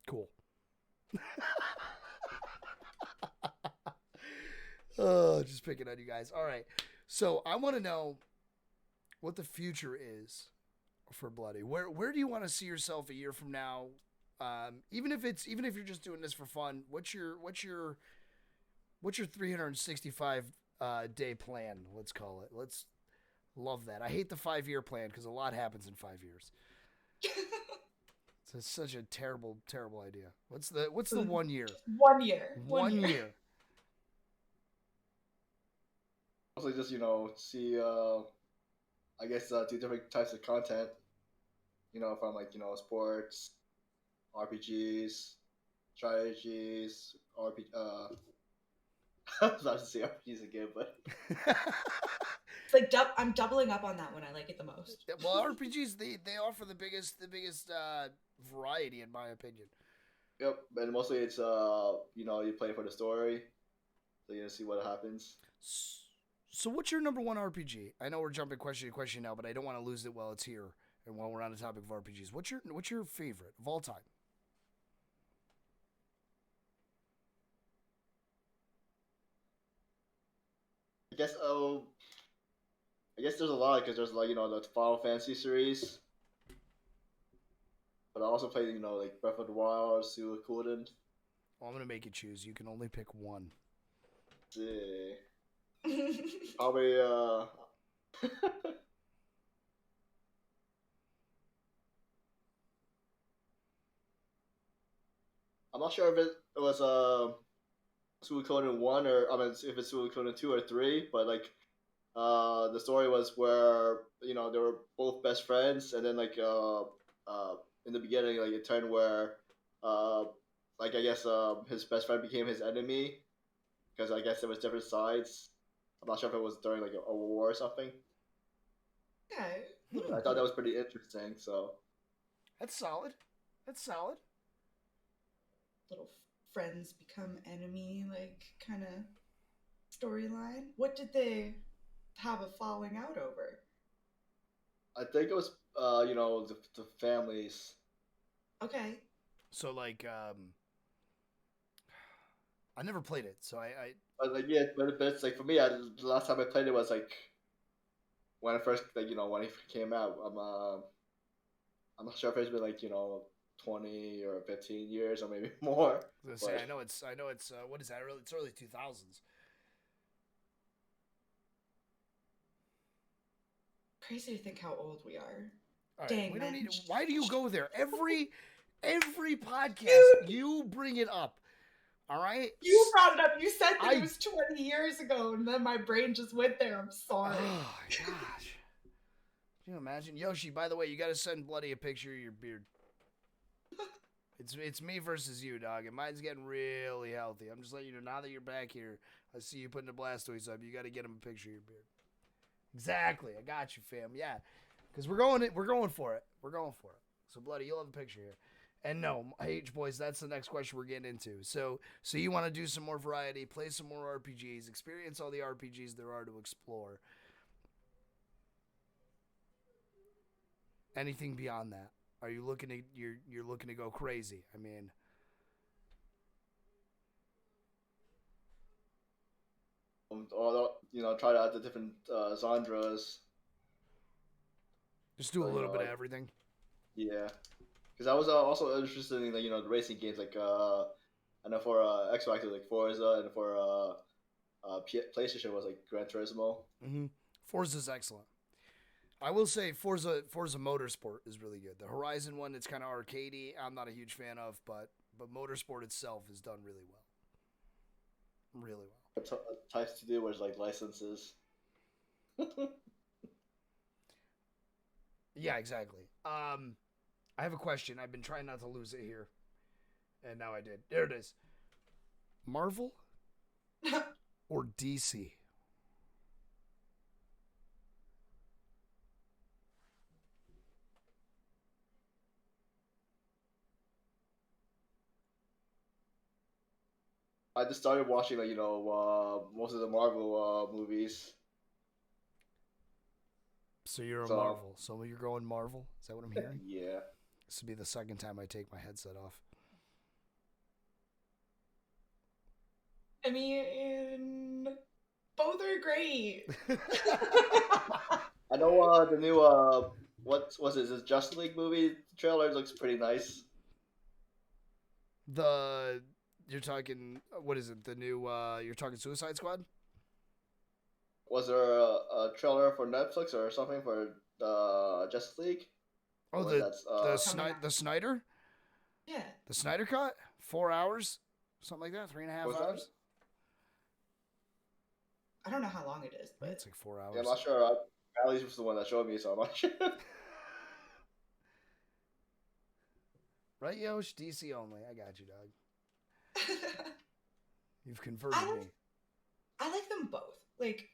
Cool. Oh, just picking on you guys. All right. So I want to know what the future is for Bloody. Where do you want to see yourself a year from now? Even if you're just doing this for fun, what's your 365 day plan? Let's call it. Let's love that. I hate the 5-year plan because a lot happens in 5 years. It's such a terrible idea. What's the 1 year? 1 year. 1 year. Mostly just see I guess 2 different types of content. From like sports, RPGs, strategies, RPG. I was about to say RPGs again, but It's like I'm doubling up on that one. I like it the most. Well, RPGs they offer the biggest variety in my opinion. yep. And mostly it's you play for the story, So see what happens. So what's your number one RPG? I know we're jumping question to question now, but I don't want to lose it while it's here and while we're on the topic of RPGs. What's your favorite of all time? I guess there's a lot because there's like the Final Fantasy series, but I also played like Breath of the Wild, Suikoden. Well, I'm gonna make you choose. You can only pick one. See. Probably I'm not sure if it was Suikoden 1 or I mean if it's Suikoden 2 or 3, but like the story was where they were both best friends, and then like in the beginning like it turned where uh like I guess his best friend became his enemy because I guess there was different sides. I'm not sure if it was during like a war or something. Okay. I thought that was pretty interesting. So That's solid. That's solid. Little friends become enemy, like kind of storyline. What did they have a falling out over? I think it was the families. Okay. So like, I never played it, so I But like yeah, but it's like for me, the last time I played it was like when I first when it came out. I'm not sure if it's been like 20 or 15 years or maybe more. was gonna say I know it's what is that? It's early 2000s. Crazy to think how old we are. All right, Dang, we don't man. need. Why do you go there every podcast? Dude! You bring it up. All right. You brought it up. You said that I- it was 20 years ago, and then my brain just went there. I'm sorry. Oh gosh. Can you imagine, Yoshi? By the way, you got to send Bloody a picture of your beard. It's me versus you, dog, and mine's getting really healthy. I'm just letting you know now that you're back here. I see you putting the Blastoise up. You got to get him a picture of your beard. Exactly. I got you, fam. Yeah, because we're going for it. We're going for it. So, Bloody, you'll have a picture here. And no, H boys, that's the next question we're getting into. So you want to do some more variety, play some more RPGs, experience all the RPGs there are to explore. Anything beyond that? Are you looking to you're looking to go crazy? I mean, or try out the different genres. just do a little bit of everything. Yeah, because I was also interested in like the racing games like I know for Xbox like Forza, and for PlayStation was like Gran Turismo. Mm-hmm. Forza's excellent. I will say Forza Motorsport is really good. The Horizon one, it's kind of arcadey. I'm not a huge fan of, but Motorsport itself is done really well. Really well. Types to do was like licenses. Yeah, exactly. I have a question. I've been trying not to lose it here, and now I did. There it is. Marvel or DC? I just started watching like most of the Marvel movies. So you're a Marvel. So you're going Marvel? Is that what I'm hearing? Yeah. This will be the second time I take my headset off. I mean, both are great. I know the new what was it? This Justice League movie trailer looks pretty nice. You're talking, what is it? The new you're talking Suicide Squad? Was there a trailer for Netflix or something for the Justice League? Oh, the Snyder? Yeah. The Snyder Cut? 4 hours? Something like that? 3.5 hours? I don't know how long it is, but it's like 4 hours. Yeah, I'm not sure. Allie's was the one that showed me, so I'm not sure. Right, Yosh? DC only. I got you, dog. You've converted me. I like them both. Like,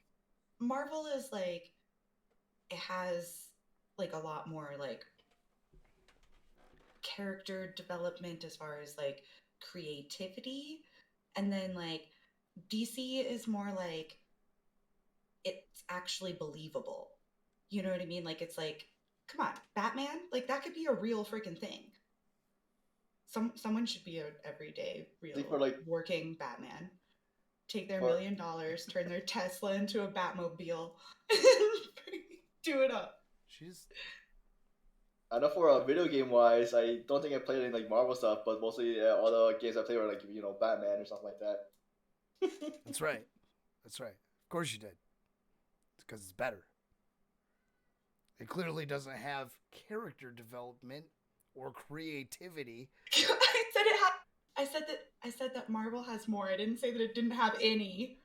Marvel is like, it has like a lot more like character development as far as like creativity, and then like DC is more like it's actually believable. You know what I mean? Like it's like, come on, Batman, like that could be a real freaking thing. Someone should be an everyday, I real, think for like working Batman. Take their $1 for million, turn their Tesla into a Batmobile, and do it up. She's I know for video game wise, I don't think I played any like Marvel stuff, but mostly all the games I played were like Batman or something like that. That's right. That's right. Of course you did. Because it's better. It clearly doesn't have character development or creativity. I said that Marvel has more. I didn't say that it didn't have any.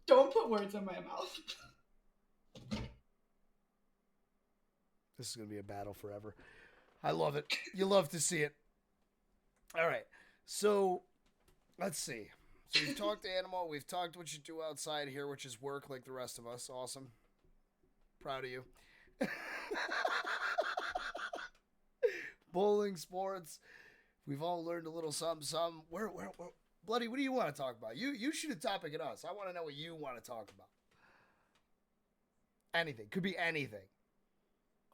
Don't put words in my mouth. This is going to be a battle forever. I love it. You love to see it. All right. So, let's see. So, we've talked animal. We've talked what you do outside here, which is work like the rest of us. Awesome. Proud of you. Bowling, sports. We've all learned a little something. Where, Bloody, what do you want to talk about? You shoot a topic at us. I want to know what you want to talk about. Anything. Could be anything.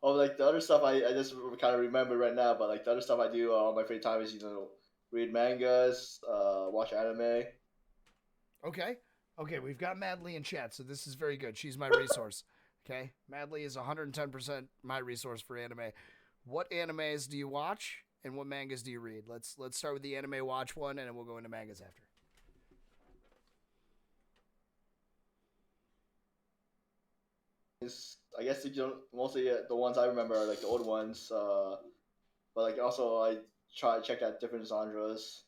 Oh, like the other stuff I just kind of remember right now, but like the other stuff I do on my free time is read mangas, watch anime. Okay. Okay, we've got Madly in chat, so this is very good. She's my resource. Okay? Madly is 110% my resource for anime. What animes do you watch and what mangas do you read? Let's start with the anime watch one and then we'll go into mangas after. I guess mostly the ones I remember are like the old ones, but like also I try to check out different genres.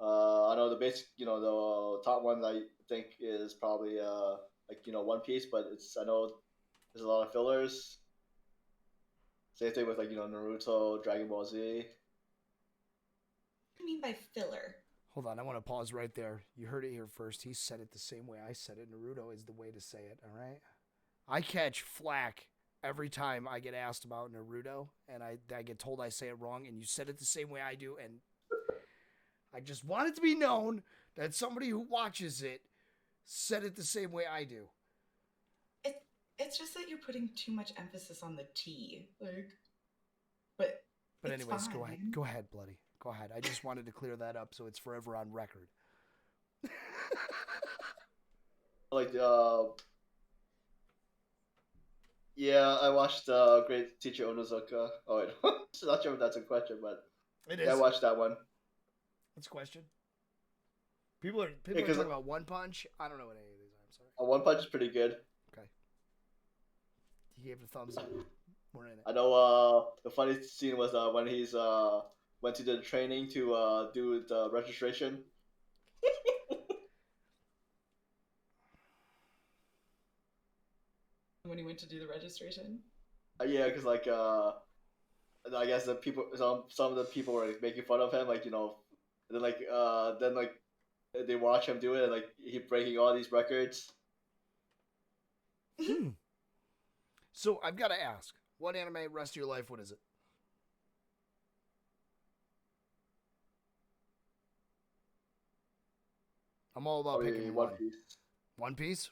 I know the basic, the top one I think is probably One Piece, but I know there's a lot of fillers. Same thing with Naruto, Dragon Ball Z. What do you mean by filler? Hold on, I want to pause right there. You heard it here first. He said it the same way I said it. Naruto is the way to say it, all right? I catch flack every time I get asked about Naruto, and I get told I say it wrong, and you said it the same way I do, and I just want it to be known that somebody who watches it said it the same way I do. It's just that you're putting too much emphasis on the T, but anyways, fine. go ahead, Bloody. Go ahead. I just wanted to clear that up so it's forever on record. Yeah, I watched Great Teacher Onizuka. Oh wait, not sure if that's a question, but it is. Yeah, I watched that one. What's the question? People are talking about One Punch. I don't know what any of these are. I'm sorry. One Punch is pretty good. Okay. He gave it a thumbs up. We're in it. I know. The funniest scene was when he's went to the training to do the registration. When he went to do the registration. Yeah, because I guess the people, some of the people were making fun of him, and then they watch him do it, and he breaking all these records. So I've got to ask, what anime rest of your life? What is it? I'm all about picking one. One Piece.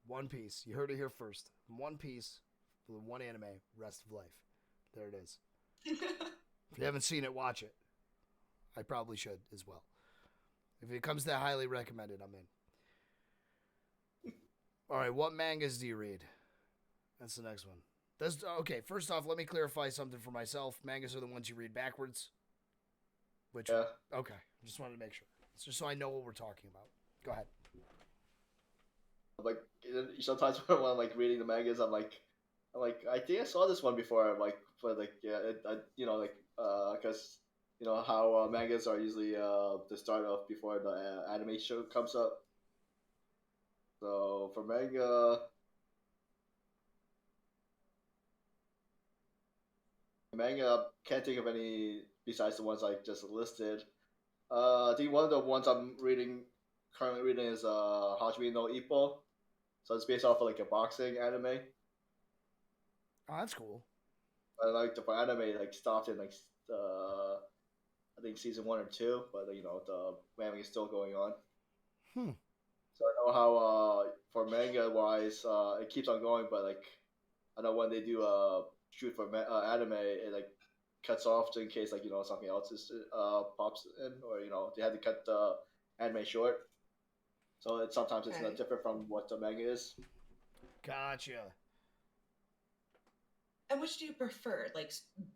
One Piece. You heard it here first. One Piece, one anime, rest of life. There it is. If you haven't seen it, watch it. I probably should as well. If it comes that highly recommended, I'm in. All right, what mangas do you read? That's the next one. Okay, first off, let me clarify something for myself. Mangas are the ones you read backwards. Yeah. Okay, just wanted to make sure. It's just so I know what we're talking about. Go ahead. Sometimes when I'm reading the mangas, I'm like, I think I saw this one before. Because how mangas are usually the start of before the anime show comes up. So for manga, can't think of any besides the ones I just listed. I think one of the ones I'm currently reading is Hajime no Ippo. So it's based off of a boxing anime. Oh, that's cool. I for anime stopped in I I think season 1 or 2, but the manga is still going on. Hmm. So I know how for manga wise, it keeps on going, but like I know when they do shoot for anime, it like cuts off in case like something else is pops in, or they had to cut the anime short. So sometimes it's not Okay. different from what the manga is. Gotcha. And which do you prefer? Like,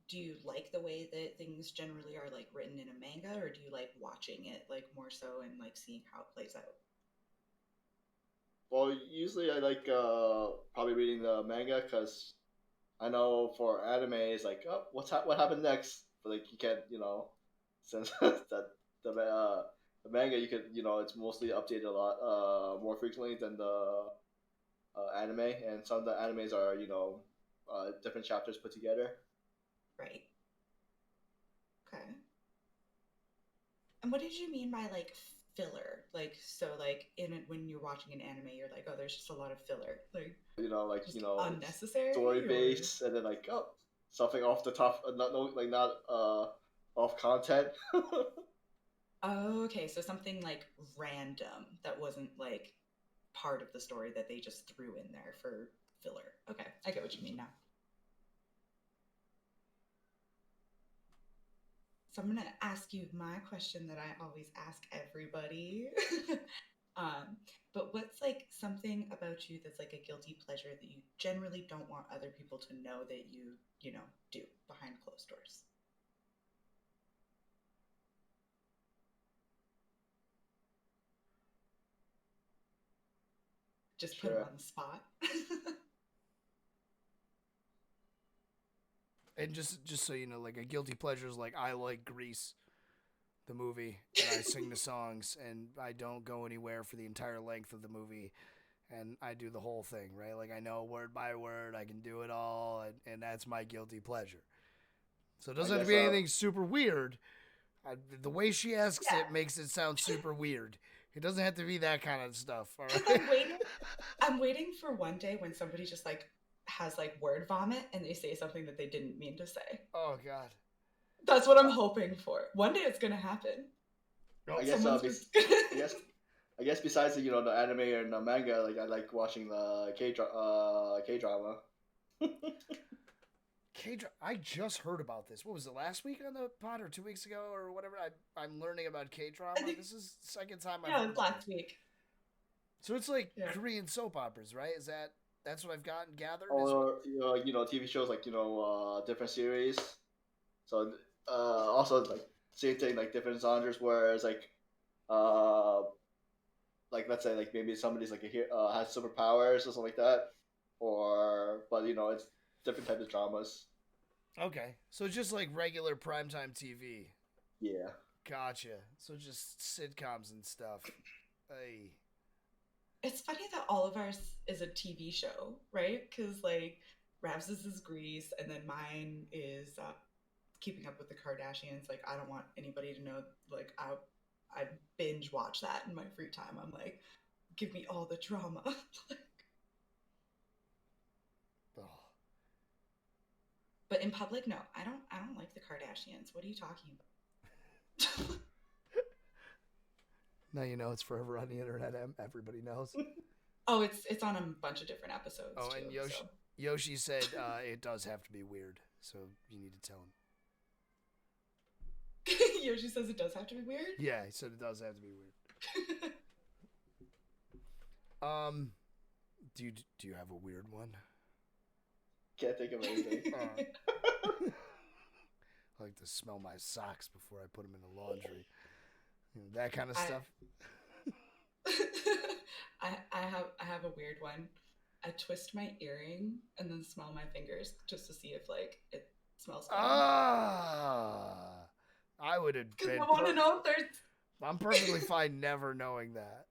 do you like the way that things generally are like written in a manga, or do you like watching it like more so and like seeing how it plays out? Well, usually I like probably reading the manga because I know for anime it's like, oh, what happened next? But like you can't, since that the manga you could, it's mostly updated a lot more frequently than the anime, and some of the animes are different chapters put together. Right. Okay. And what did you mean by like filler? Like, so like when you're watching an anime, you're like, oh, there's just a lot of filler. Like, Like just it's unnecessary, story or based, and then like oh something off the top, not off content. oh, okay, so something like random that wasn't like part of the story that they just threw in there for filler. Okay, I get what you mean now. So I'm gonna ask you my question that I always ask everybody. um, but what's like something about you that's like a guilty pleasure that you generally don't want other people to know that you know, do behind closed doors? Just put them Sure. on the spot. And just so you know, like a guilty pleasure is like I like Grease, the movie, and I sing the songs, and I don't go anywhere for the entire length of the movie, and I do the whole thing, right? Like I know word by word, I can do it all, and that's my guilty pleasure. So it I doesn't have to guess be anything super weird. The way she asks Yeah. it makes it sound super weird. It doesn't have to be that kind of stuff, all right? I'm waiting for one day when somebody just like has like word vomit and they say something that they didn't mean to say. Oh God. That's what I'm hoping for. One day it's gonna happen. I guess Someone's bes- just gonna... I guess besides the anime and the manga, like I like watching the K drama. I just heard about this. What was it, last week on the pod or 2 weeks ago or whatever? I'm learning about K-drama. This is the second time I've Yeah, heard it was about last it. week. So it's like Yeah. Korean soap operas, right? That's what I've gotten gathered? Or TV shows like different series. So also like same thing, like different genres where it's uh like let's say like maybe somebody's like has superpowers or something like that, or but it's different types of dramas. Okay. So just like regular primetime TV. Yeah. Gotcha. So just sitcoms and stuff. Hey. It's funny that all of ours is a TV show, right? Because like Rabs's is Grease, and then mine is Keeping Up with the Kardashians. Like I don't want anybody to know. Like I binge watch that in my free time. I'm like, give me all the drama. Oh. But in public, no, I don't like the Kardashians. What are you talking about? Now you know it's forever on the internet. Everybody knows. Oh, it's on a bunch of different episodes. Oh, too, and Yoshi said it does have to be weird, so you need to tell him. Yoshi says it does have to be weird. Yeah, he said it does have to be weird. Do you have a weird one? Can't think of anything. I like to smell my socks before I put them in the laundry. That kind of stuff. I have a weird one. I twist my earring and then smell my fingers just to see if like it smells good. I would have been. I want to know if there's. I'm perfectly fine never knowing that.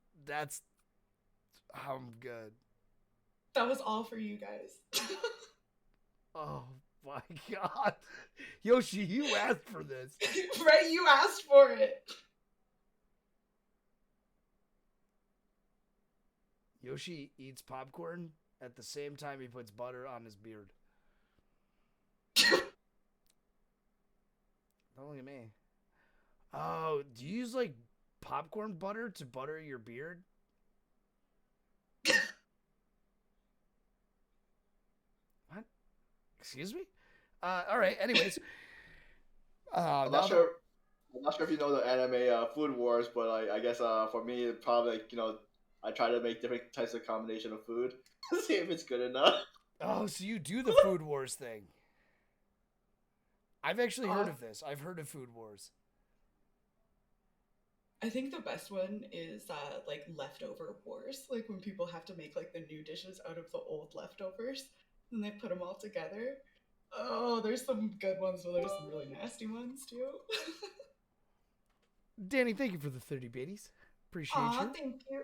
I'm good. That was all for you guys. Oh my God, Yoshi, you asked for this. Right, you asked for it. Yoshi eats popcorn at the same time he puts butter on his beard. Don't look at me. Oh, do you use like popcorn butter to butter your beard? What? Excuse me? All right. Anyways, I'm now not sure. I'm not sure if you know the anime Food Wars, but I guess for me, it probably like, I try to make different types of combination of food, see if it's good enough. Oh, so you do the Food Wars thing? I've actually heard of this. I've heard of Food Wars. I think the best one is like leftover wars, like when people have to make like the new dishes out of the old leftovers, and they put them all together. Oh, there's some good ones, but there's some really nasty ones too. Danny, thank you for the 30 biddies. Appreciate Aw, you. thank you.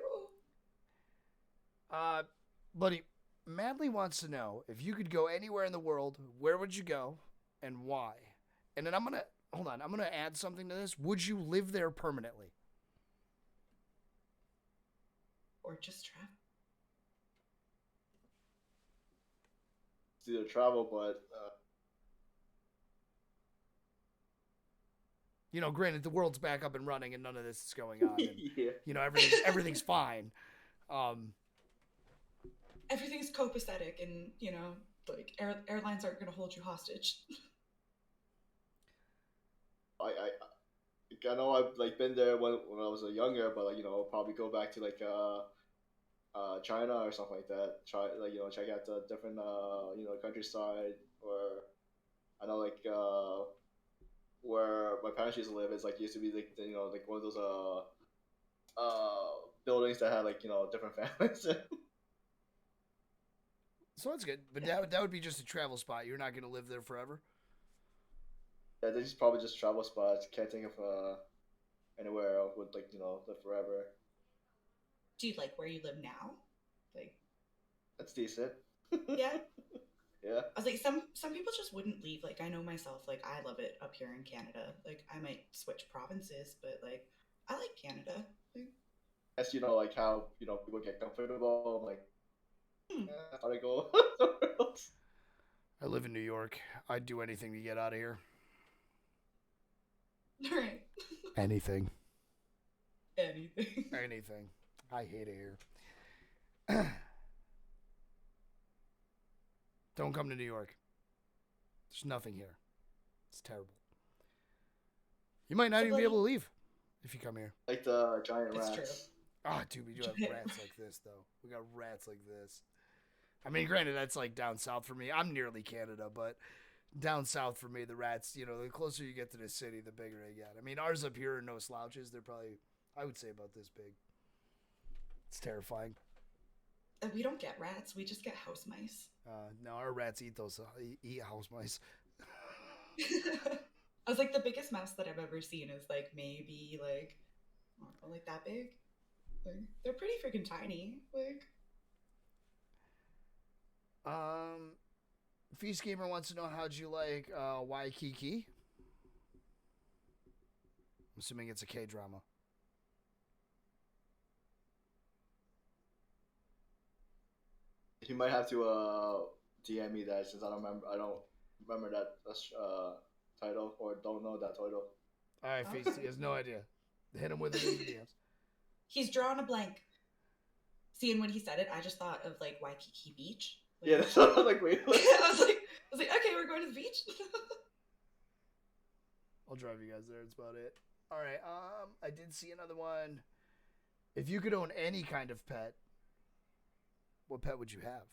Buddy, Madly wants to know if you could go anywhere in the world, where would you go and why? And then I'm gonna add something to this. Would you live there permanently? Or just travel. It's either travel, but You know, granted, the world's back up and running, and none of this is going on. And, yeah. you know, everything's fine. Everything's copacetic, and you know, like airlines aren't going to hold you hostage. I know I've like been there when I was younger, but like I'll probably go back to like China or something like that. Try like check out the different countryside, or I know like where my parents used to live is like used to be like like one of those buildings that had like different families. So that's good. But that would be just a travel spot. You're not going to live there forever? Yeah, this is probably just travel spots. Can't think of anywhere else would like live forever. Do you like where you live now? Like, That's decent. yeah. Yeah. I was like, some people just wouldn't leave. Like, I know myself. Like, I love it up here in Canada. Like, I might switch provinces, but like, I like Canada. Like, As like how people get comfortable. I'm like, I thought I'd go somewhere else. I live in New York. I'd do anything to get out of here. all right. Anything. Anything. Anything. I hate it here. Don't come to New York. There's nothing here. It's terrible. You might not even be able to leave if you come here. Like the giant It's rats. true. Ah, dude, we do have rats like this, though. We got rats like this. I mean, granted, that's like down south for me. I'm nearly Canada, but down south for me, the rats, the closer you get to the city, the bigger they get. I mean, ours up here are no slouches. They're probably, I would say, about this big. It's terrifying. We don't get rats. We just get house mice. No, our rats eat eat house mice. I was like, the biggest mouse that I've ever seen is like maybe like, I don't know, like that big. Like, they're pretty freaking tiny. Like, Feast Gamer wants to know how'd you like Waikiki? I'm assuming it's a K-drama. You might have to DM me that since I don't remember that title or don't know that title. All right, Feast, he has no idea. Hit him with it in the DMs. he's drawn a blank. See, and when he said it, I just thought of like Waikiki Beach. Like, Yeah, that's what I was like, wait. I was like, okay, we're going to the beach. I'll drive you guys there. That's about it. All right. I did see another one. If you could own any kind of pet, what pet would you have?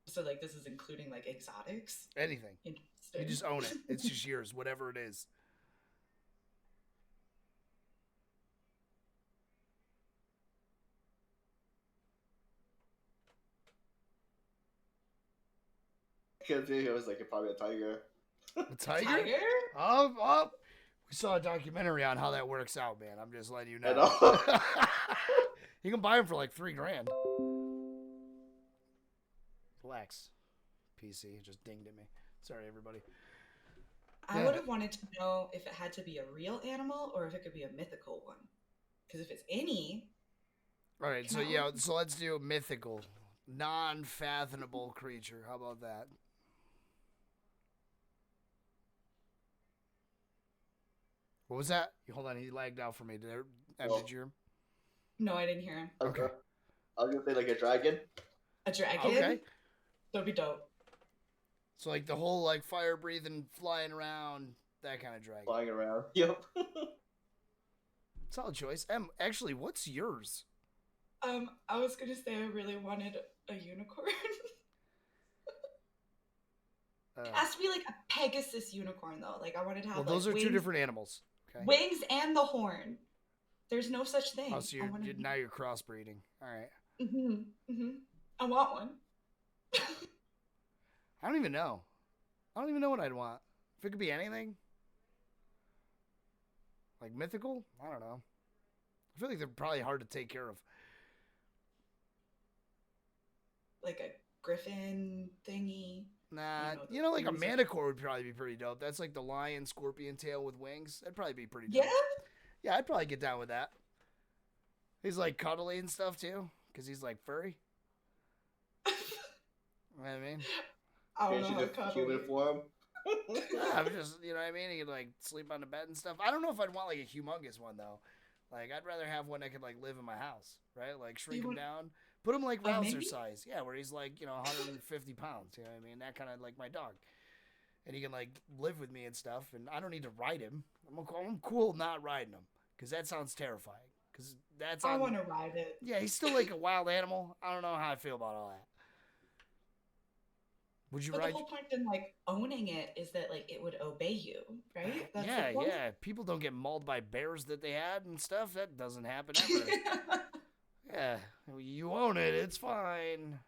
So like, this is including like exotics. Anything. Interesting. You just own it. It's just yours, whatever it is. I can't think. It was like probably a tiger. A tiger? Tiger? Oh. We saw a documentary on how that works out, man. I'm just letting you know. I know. You can buy them for like $3,000. Relax. PC just dinged at me. Sorry, everybody. I would have wanted to know if it had to be a real animal or if it could be a mythical one. Because if it's any... All right, so let's do mythical, non-fathomable creature. How about that? What was that? Hold on, he lagged out for me. Did you hear him? No, I didn't hear him. Okay. I was gonna say like a dragon. A dragon? Okay. That'd be dope. So like the whole like fire breathing, flying around, that kind of dragon. Flying around. Yep. Solid choice. Actually, what's yours? I was gonna say I really wanted a unicorn. It has to be like a Pegasus unicorn though. Like I wanted to have. Well, those are wings, two different animals. Okay. Wings and the horn. There's no such thing. Oh, so now you're crossbreeding. All right. I want one. I don't even know. I don't even know what I'd want. If it could be anything. Like mythical? I don't know. I feel like they're probably hard to take care of. Like a griffin thingy. Nah, like a manticore would probably be pretty dope. That's like the lion scorpion tail with wings. That'd probably be pretty dope. Yeah? Yeah, I'd probably get down with that. He's like cuddly and stuff too, because he's like furry. You know what I mean? I don't know how to human form. Yeah, I'm just, you know what I mean? He could like sleep on the bed and stuff. I don't know if I'd want like a humongous one though. Like I'd rather have one that could like live in my house, right? Like shrink him down, put him like Rouser size, yeah, where he's like 150 pounds. You know what I mean? That kind of like my dog, and he can like live with me and stuff. And I don't need to ride him. I'm cool not riding him because that sounds terrifying. Because that's I want to ride it. Yeah, he's still like a wild animal. I don't know how I feel about all that. Would you but ride? The whole point in like owning it is that like it would obey you, right? That's yeah. People don't get mauled by bears that they had and stuff. That doesn't happen ever. Yeah, you own it. It's fine.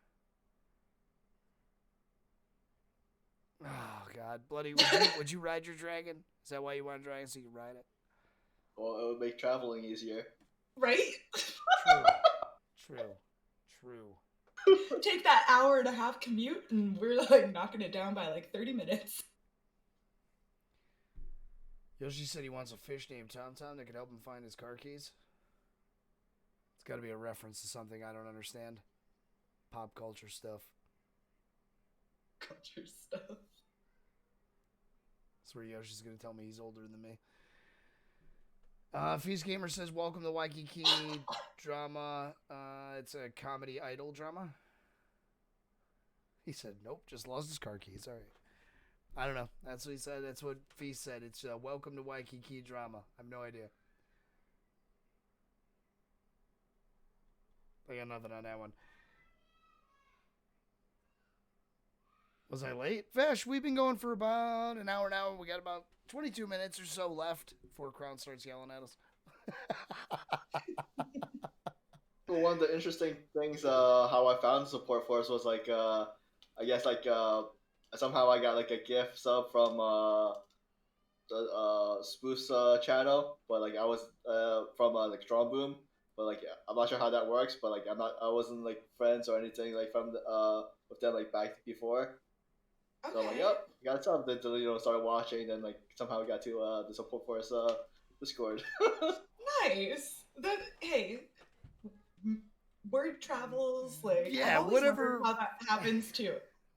Oh God, Bloody! Would you ride your dragon? Is that why you want a dragon so you can ride it? Well, it would make traveling easier. Right? True. Take that hour-and-a-half commute, and we're like knocking it down by like 30 minutes. Yoshi said he wants a fish named Tom Tom that could help him find his car keys. It's got to be a reference to something I don't understand. Pop culture stuff. Culture stuff. That's where Yoshi's going to tell me he's older than me. Feast Gamer says, welcome to Waikiki drama. It's a comedy idol drama. He said, nope, just lost his car keys. All right. I don't know. That's what he said. That's what Feast said. It's welcome to Waikiki drama. I have no idea. I got nothing on that one. Was I late? Vesh, we've been going for about an hour now. We got about 22 minutes or so left before Crown starts yelling at us. Well, one of the interesting things how I found SupForce was like I guess like somehow I got like a gift sub from the Spooce channel, but like I was from like Strong Boom, but like I'm not sure how that works, but like I wasn't like friends or anything like from with them like back before. Okay. So I'm like, yep, got something to start watching, then like somehow I got to the SupForce Discord. Nice. Hey, word travels. Like yeah, I've always whatever. wondered how that happens too.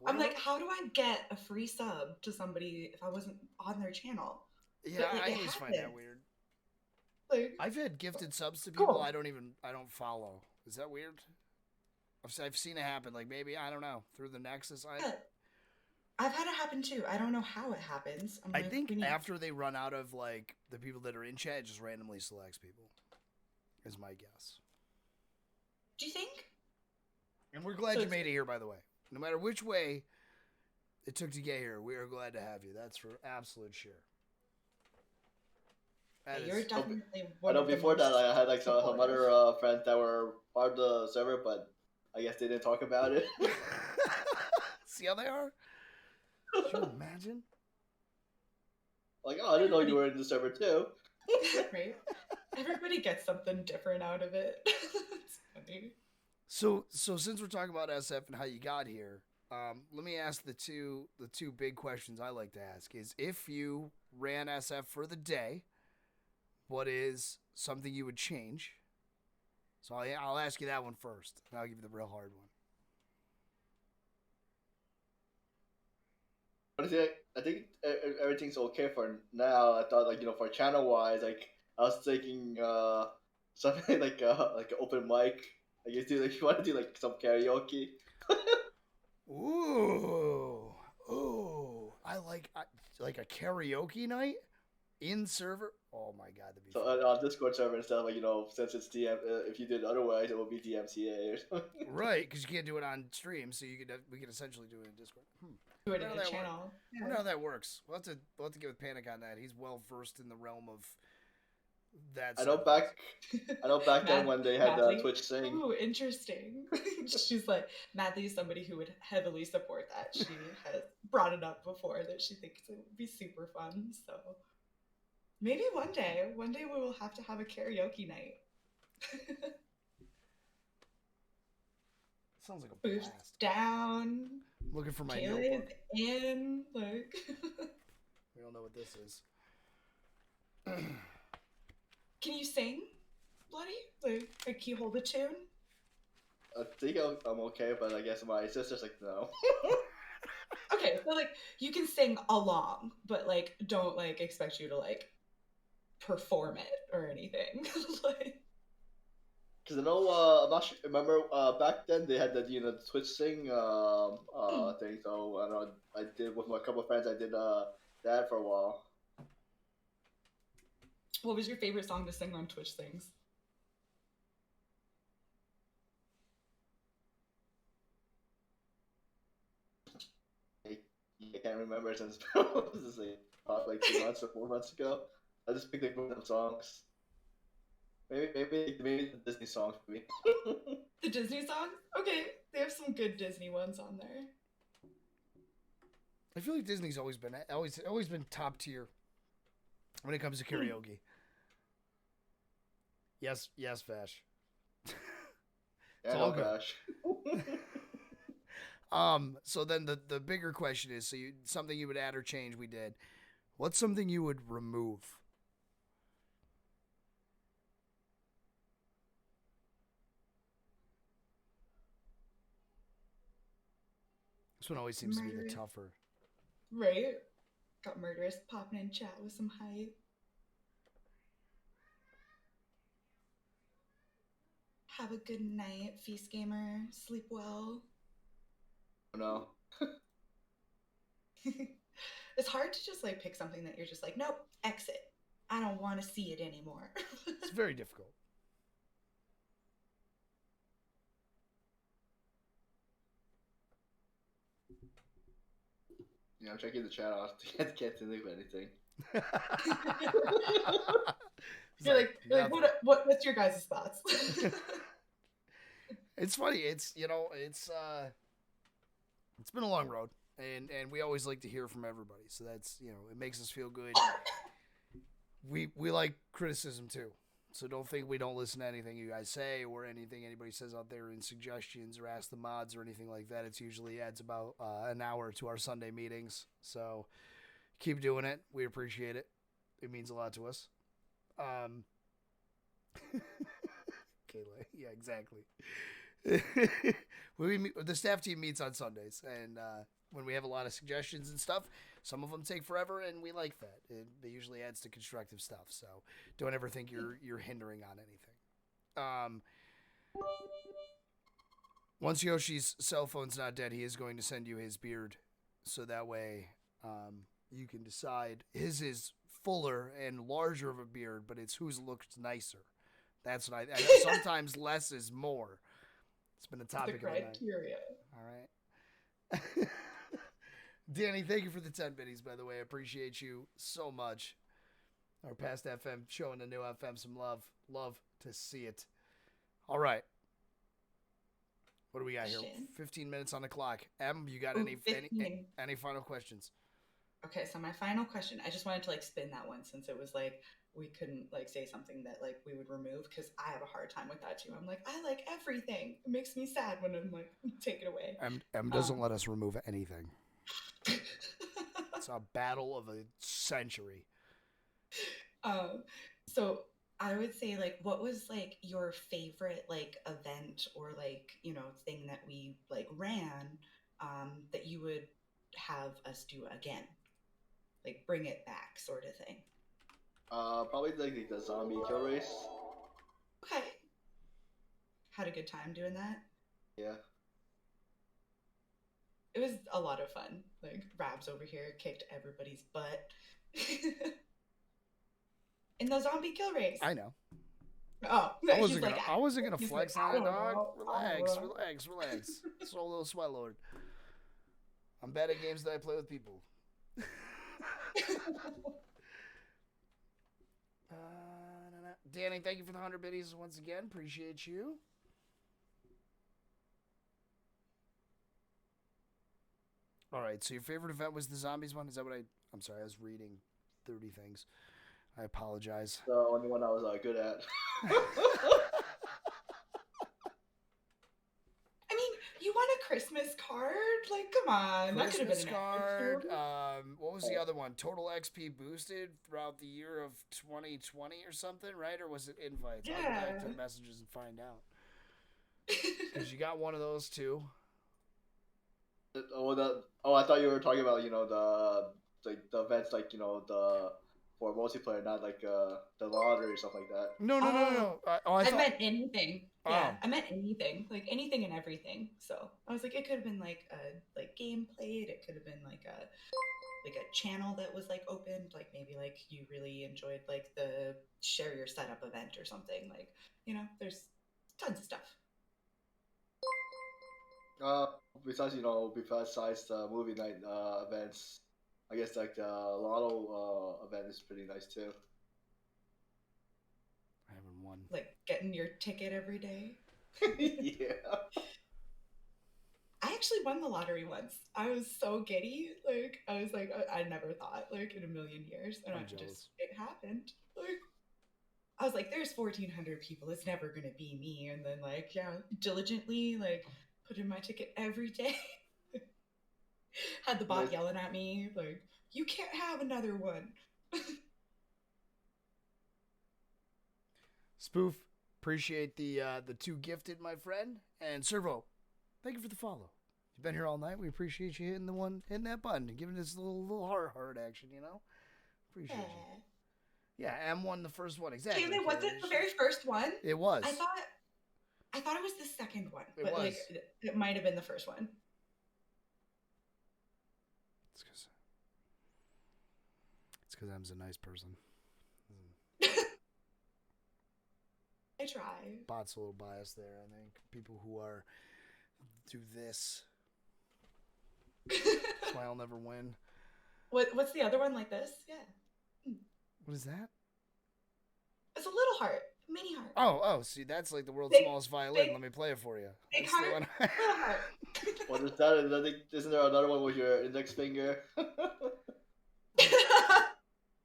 I'm like, how do I get a free sub to somebody if I wasn't on their channel? Yeah, but, like, I always find that weird. Like, I've had gifted subs to people cool. I don't follow. Is that weird? I've seen it happen. Like maybe, I don't know, through the Nexus. I've had it happen too. I don't know how it happens. I think after they run out of like the people that are in chat, it just randomly selects people. Is my guess. Do you think? And we're glad you made it here, by the way. No matter which way it took to get here, we are glad to have you. That's for absolute sure. You're definitely I know before that I had like some other friends that were part of the server, but I guess they didn't talk about it. See how they are? Can you imagine? Like, oh, I didn't know you were in the server too. Right? Everybody gets something different out of it. It's funny. So since we're talking about SF and how you got here, let me ask the two big questions I like to ask is if you ran SF for the day, what is something you would change? So I'll ask you that one first, and I'll give you the real hard one. Honestly, I think everything's okay for now. I thought like for channel wise, like I was thinking something like an open mic. Like you want to do like some karaoke. Ooh, ooh. I like a karaoke night in server. Oh my god, that'd be So fun. on Discord server and stuff, like since it's DM, if you did otherwise, it would be DMCA or something. Right, because you can't do it on stream, so we could essentially do it in Discord. Do it in Wonder how a that channel. works. Wonder how that works. We'll have to get with Panic on that. He's well versed in the realm of that. I side know of back, things. I know back then when they had Madly. Twitch Sing. Ooh, interesting. She's like, Madly is somebody who would heavily support that. She has brought it up before that she thinks it would be super fun. So maybe one day we will have to have a karaoke night. Sounds like a Boost blast. down. Looking for my Kayla notebook. is in. Like, We don't know what this is. can you sing, Bloody? Like, can you hold a tune? I think I'm okay, but I guess my sister's like no. Okay, so like you can sing along, but like don't like expect you to like perform it or anything. Like, Because I know, I'm not sure. Remember, back then they had the Twitch Sing thing. So I know I did with my couple of friends. I did that for a while. what was your favorite song to sing on Twitch Things? I can't remember since this is like 2 months or 4 months ago. I just picked like one of them songs. Maybe the Disney songs maybe. The Disney songs? Okay, they have some good Disney ones on there. I feel like Disney's always been top tier when it comes to karaoke. Yes, Vash. Yeah, all no good. gosh. So then the bigger question is, so something you would add or change, we did. What's something you would remove? This one always seems to be the tougher. Right? Got Murderous popping in chat with some hype. Have a good night, Feast Gamer. Sleep well. No. It's hard to just like pick something that you're just like, nope, exit. I don't want to see it anymore. It's very difficult. Yeah, I'm checking the chat out. I can't think of anything. You're like, what's your guys' thoughts? It's funny. It's been a long road, and we always like to hear from everybody. So that's it makes us feel good. We like criticism too, so don't think we don't listen to anything you guys say or anything anybody says out there in suggestions or ask the mods or anything like that. It's usually adds about an hour to our Sunday meetings. So keep doing it. We appreciate it. It means a lot to us. Kayla, yeah, exactly. The staff team meets on Sundays, and when we have a lot of suggestions and stuff, some of them take forever, and we like that. It usually adds to constructive stuff, so don't ever think you're hindering on anything. Once Yoshi's cell phone's not dead, he is going to send you his beard, so that way you can decide. His is fuller and larger of a beard, but it's whose looks nicer. That's what I sometimes less is more. It's been a topic of the night. Criteria. All right. Danny, thank you for the 10 biddies, by the way. I appreciate you so much. Our past FM showing the new FM some love. Love to see it. All right. What do we got here? 15 minutes on the clock. Em, you got any final questions? Okay, so my final question, I just wanted to like spin that one since it was like we couldn't like say something that like we would remove because I have a hard time with that too. I'm like, I like everything. It makes me sad when I'm like, take it away. Em doesn't let us remove anything. It's a battle of a century. So I would say like, what was like your favorite like event or like thing that we like ran that you would have us do again? Like bring it back, sort of thing. Probably like the zombie kill race. Okay. Had a good time doing that. Yeah. It was a lot of fun. Like Rabs over here kicked everybody's butt in the zombie kill race. I know. Oh, I wasn't gonna he's flex like, on I it, don't dog. know. Relax. Solo sweat lord. I'm bad at games that I play with people. Danny, thank you for the 100 biddies once again. Appreciate you. All right, so your favorite event was the zombies one? Is that what I'm sorry, I was reading 30 things. I apologize. The only one I was good at. I mean, you want a Christmas card? Like, come on. That could have Christmas been card. What was the other one? Total XP boosted throughout the year of 2020 or something, right? Or was it invites? I'll go back to the messages and find out. Because you got one of those too. I thought you were talking about the events the for multiplayer, not like the lottery or stuff like that. No. I meant anything. Oh. Yeah, I meant anything. Like anything and everything. So I was like, it could have been like a game played. It could have been like a channel that was like opened. Like maybe like you really enjoyed like the share your setup event or something. Like there's tons of stuff. Besides the movie night events, I guess like the lotto event is pretty nice too. I haven't won. Like getting your ticket every day. Yeah. I actually won the lottery once. I was so giddy. Like I was like, I never thought like in a million years, and it happened. Like I was like, there's 1,400 people. It's never gonna be me. And then like diligently like put in my ticket every day. Had the bot yelling at me like, you can't have another one. Spoof, appreciate the 2 gifted, my friend. And Servo, thank you for the follow. You've been here all night. We appreciate you hitting that button and giving us a little heart action, Appreciate you. Yeah, M won the first one, exactly. Kaylee, was it the very first one? It was. I thought it was the second one, It but was. like it might have been the first one. It's because M's a nice person. I try. Bot's a little biased there, I think. People who do this. That's why I'll never win. What's the other one like this? Yeah. What is that? It's a little heart. Mini heart. Oh, see, that's like the world's smallest violin. Let me play it for you. Big That's heart, little heart. What is that? Isn't there another one with your index finger?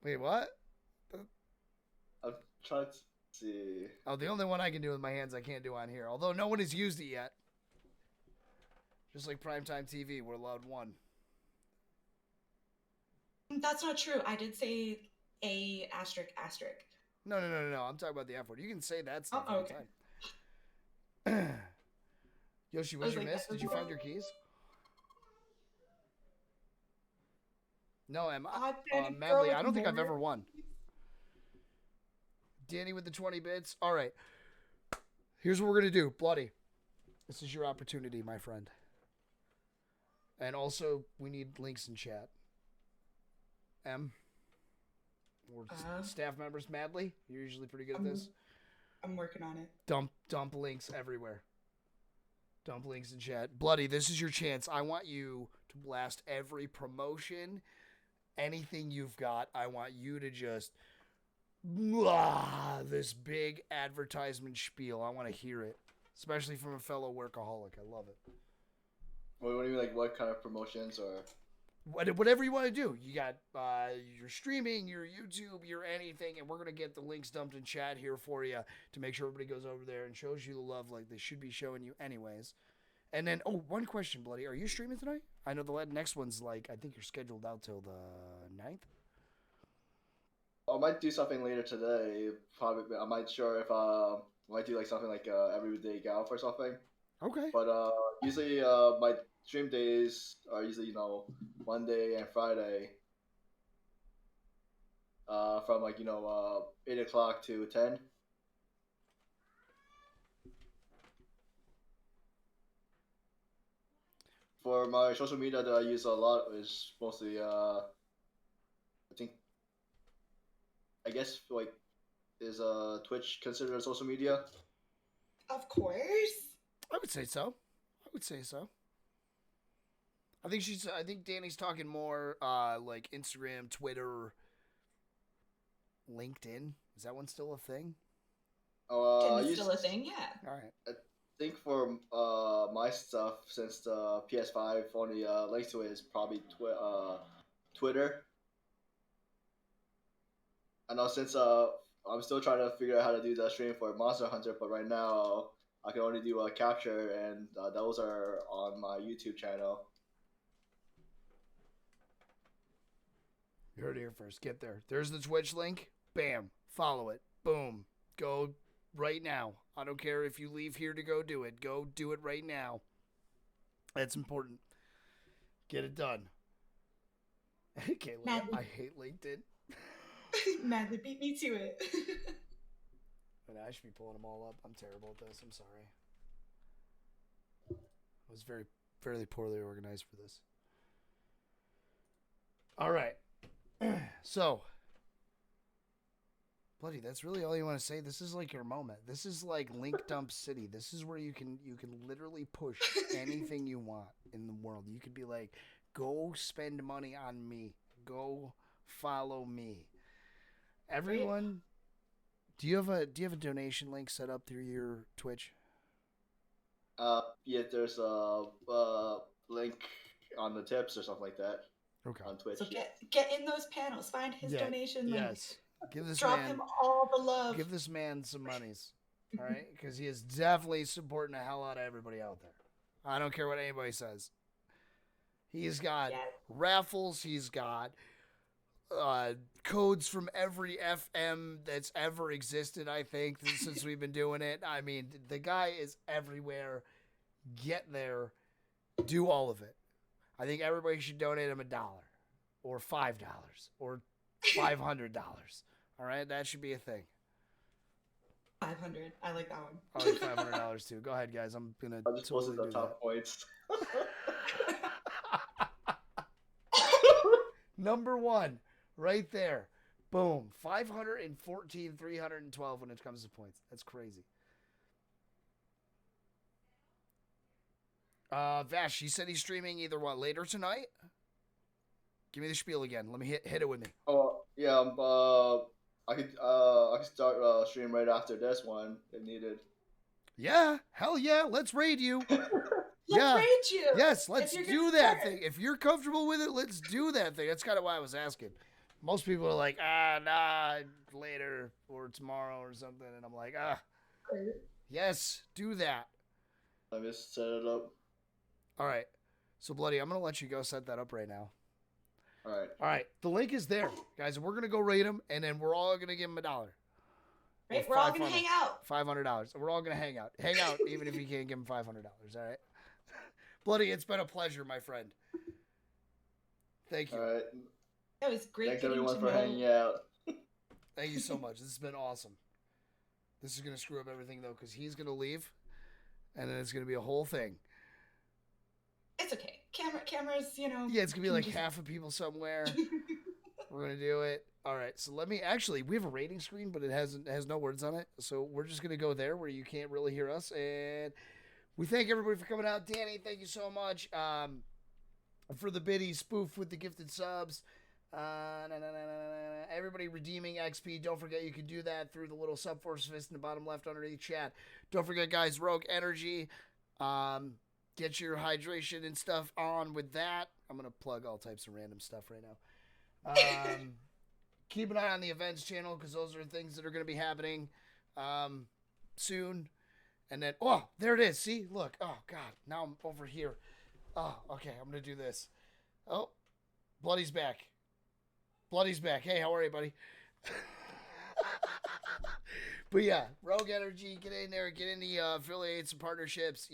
Wait, what? I'm trying to see. Oh, the only one I can do with my hands I can't do on here. Although no one has used it yet. Just like primetime TV, we're allowed one. That's not true. I did say a asterisk. No. I'm talking about the F word. You can say that stuff all the time. Yoshi, what's your miss? Did you find your keys? No, Madly, I don't think I've ever won. Danny with the 20 bits. All right. Here's what we're going to do. Bloody. This is your opportunity, my friend. And also, we need links in chat. M? Or staff members, Madly? You're usually pretty good at this. I'm working on it. Dump links everywhere. Dump links in chat. Bloody, this is your chance. I want you to blast every promotion, anything you've got. I want you to just this big advertisement spiel. I want to hear it, especially from a fellow workaholic. I love it. What do you mean, like what kind of promotions or? Whatever you want to do. You got your streaming, your YouTube, your anything, and we're going to get the links dumped in chat here for you to make sure everybody goes over there and shows you the love like they should be showing you anyways. And then, one question, Bloody. Are you streaming tonight? I know the next one's I think you're scheduled out till the 9th. I might do something later today. Probably, I'm not sure if I might do something like everyday golf or something. Okay. But usually my stream days are usually Monday and Friday. From 8 o'clock to 10. For my social media that I use a lot is mostly I guess is Twitch considered a social media? Of course. I would say so. I think Danny's talking more like Instagram, Twitter, LinkedIn. Is that one still a thing? I It's still a thing, yeah. All right. I think for my stuff, since the PS5 only links to it, is probably Twitter. I know since I'm still trying to figure out how to do the stream for Monster Hunter, but right now I can only do a capture, and those are on my YouTube channel. You heard it here first. Get there. There's the Twitch link. Bam. Follow it. Boom. Go right now. I don't care if you leave here to go do it. Go do it right now. That's important. Get it done. Caitlin, Madly. I hate LinkedIn. Madly beat me to it. And I should be pulling them all up. I'm terrible at this. I'm sorry. I was fairly poorly organized for this. All right. So, Bloody, that's really all you want to say. This is like your moment. This is like Link Dump City. This is where you can literally push anything you want in the world. You could be like, go spend money on me. Go follow me. Everyone, do you have a donation link set up through your Twitch? Yeah, there's a link on the tips or something like that. Okay. On Twitch. So get in those panels. Find his donation link. Yes. Give this Drop man him all the love. Give this man some monies. All right? Because he is definitely supporting the hell out of everybody out there. I don't care what anybody says. He's got raffles. He's got codes from every FM that's ever existed, I think, since we've been doing it. I mean, the guy is everywhere. Get there. Do all of it. I think everybody should donate him $1 or $5 or $500. All right? That should be a thing. 500. I like that one. I like $500 too. Go ahead, guys. I'm going to I just posted the top points. Number one, right there. Boom. 514, 312 when it comes to points. That's crazy. Vash, he said he's streaming either later tonight? Give me the spiel again. Let me hit it with me. Oh yeah, I could start stream right after this one if needed. Yeah, hell yeah, let's raid you. Let's raid you. Yes, let's do that thing. If you're comfortable with it, let's do that thing. That's kind of why I was asking. Most people are like, nah, later or tomorrow or something, and I'm like, yes, do that. Let me just set it up. All right. So, Bloody, I'm going to let you go set that up right now. All right. The link is there, guys. We're going to go rate him, and then we're all going to give him $1. Right, we're all going to hang out. $500. We're all going to hang out. Hang out, even if you can't give him $500. All right? Bloody, it's been a pleasure, my friend. Thank you. All right. That was great. Thanks, everyone, for hanging out. Thank you so much. This has been awesome. This is going to screw up everything, though, because he's going to leave, and then it's going to be a whole thing. It's okay. Cameras, Yeah, it's going to be like half of people somewhere. We're going to do it. All right, so we have a rating screen, but it has no words on it. So we're just going to go there where you can't really hear us. And we thank everybody for coming out. Danny, thank you so much for the biddy spoof with the gifted subs. Everybody redeeming XP. Don't forget you can do that through the little SupForce fist in the bottom left underneath chat. Don't forget, guys, Rogue Energy. Get your hydration and stuff on with that. I'm going to plug all types of random stuff right now. Keep an eye on the events channel because those are things that are going to be happening soon. And then, there it is. See? Look. Oh, God. Now I'm over here. Oh, okay. I'm going to do this. Oh, Bloody's back. Hey, how are you, buddy? But yeah, Rogue Energy, get in there, get in the affiliates and partnerships,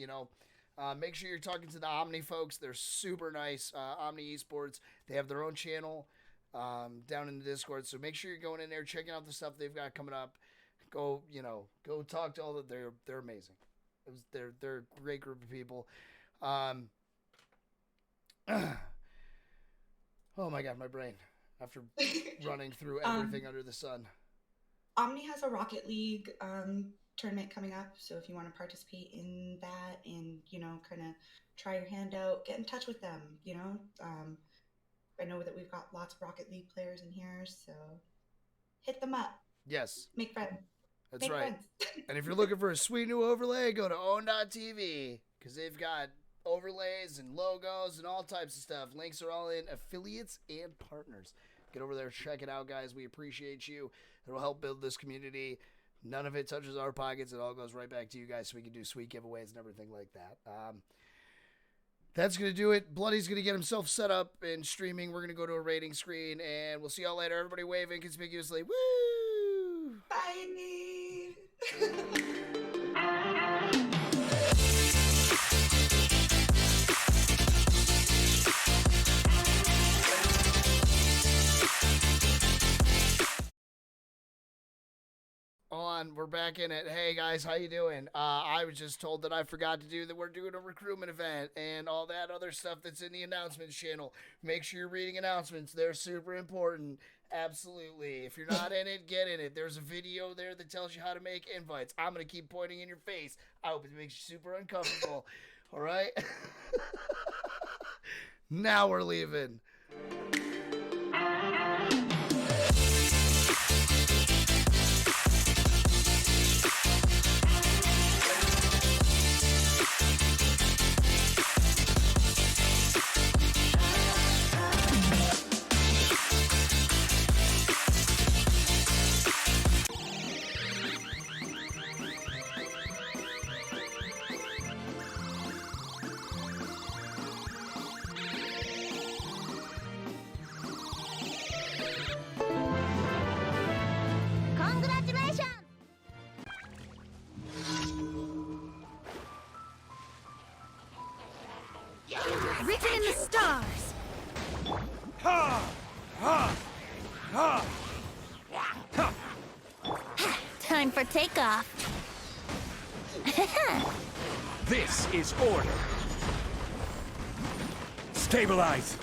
Make sure you're talking to the Omni folks. They're super nice. Omni Esports. They have their own channel down in the Discord. So make sure you're going in there, checking out the stuff they've got coming up. Go talk to all the. They're amazing. They're a great group of people. Oh my god, my brain. After running through everything under the sun. Omni has a Rocket League tournament coming up, so if you want to participate in that and, kind of try your hand out, get in touch with them, I know that we've got lots of Rocket League players in here, so hit them up. Yes. Make friends. That's right. And if you're looking for a sweet new overlay, go to own.tv, because they've got overlays and logos and all types of stuff. Links are all in affiliates and partners. Get over there, check it out, guys. We appreciate you. It'll help build this community. None of it touches our pockets. It all goes right back to you guys so we can do sweet giveaways and everything like that. That's going to do it. Bloody's going to get himself set up and streaming. We're going to go to a rating screen, and we'll see y'all later. Everybody wave inconspicuously. Woo! Bye. On, we're back in it. Hey guys, how you doing? I was just told that I forgot to do that we're doing a recruitment event and all that other stuff that's in the announcements channel. Make sure you're reading announcements. They're super important. Absolutely. If you're not in it, get in it. There's a video there that tells you how to make invites. I'm going to keep pointing in your face. I hope it makes you super uncomfortable. All right? Now we're leaving. Congratulations! Written in the stars. Ha! Ha! Ha! Ha! Time for takeoff. This is order. Stabilize.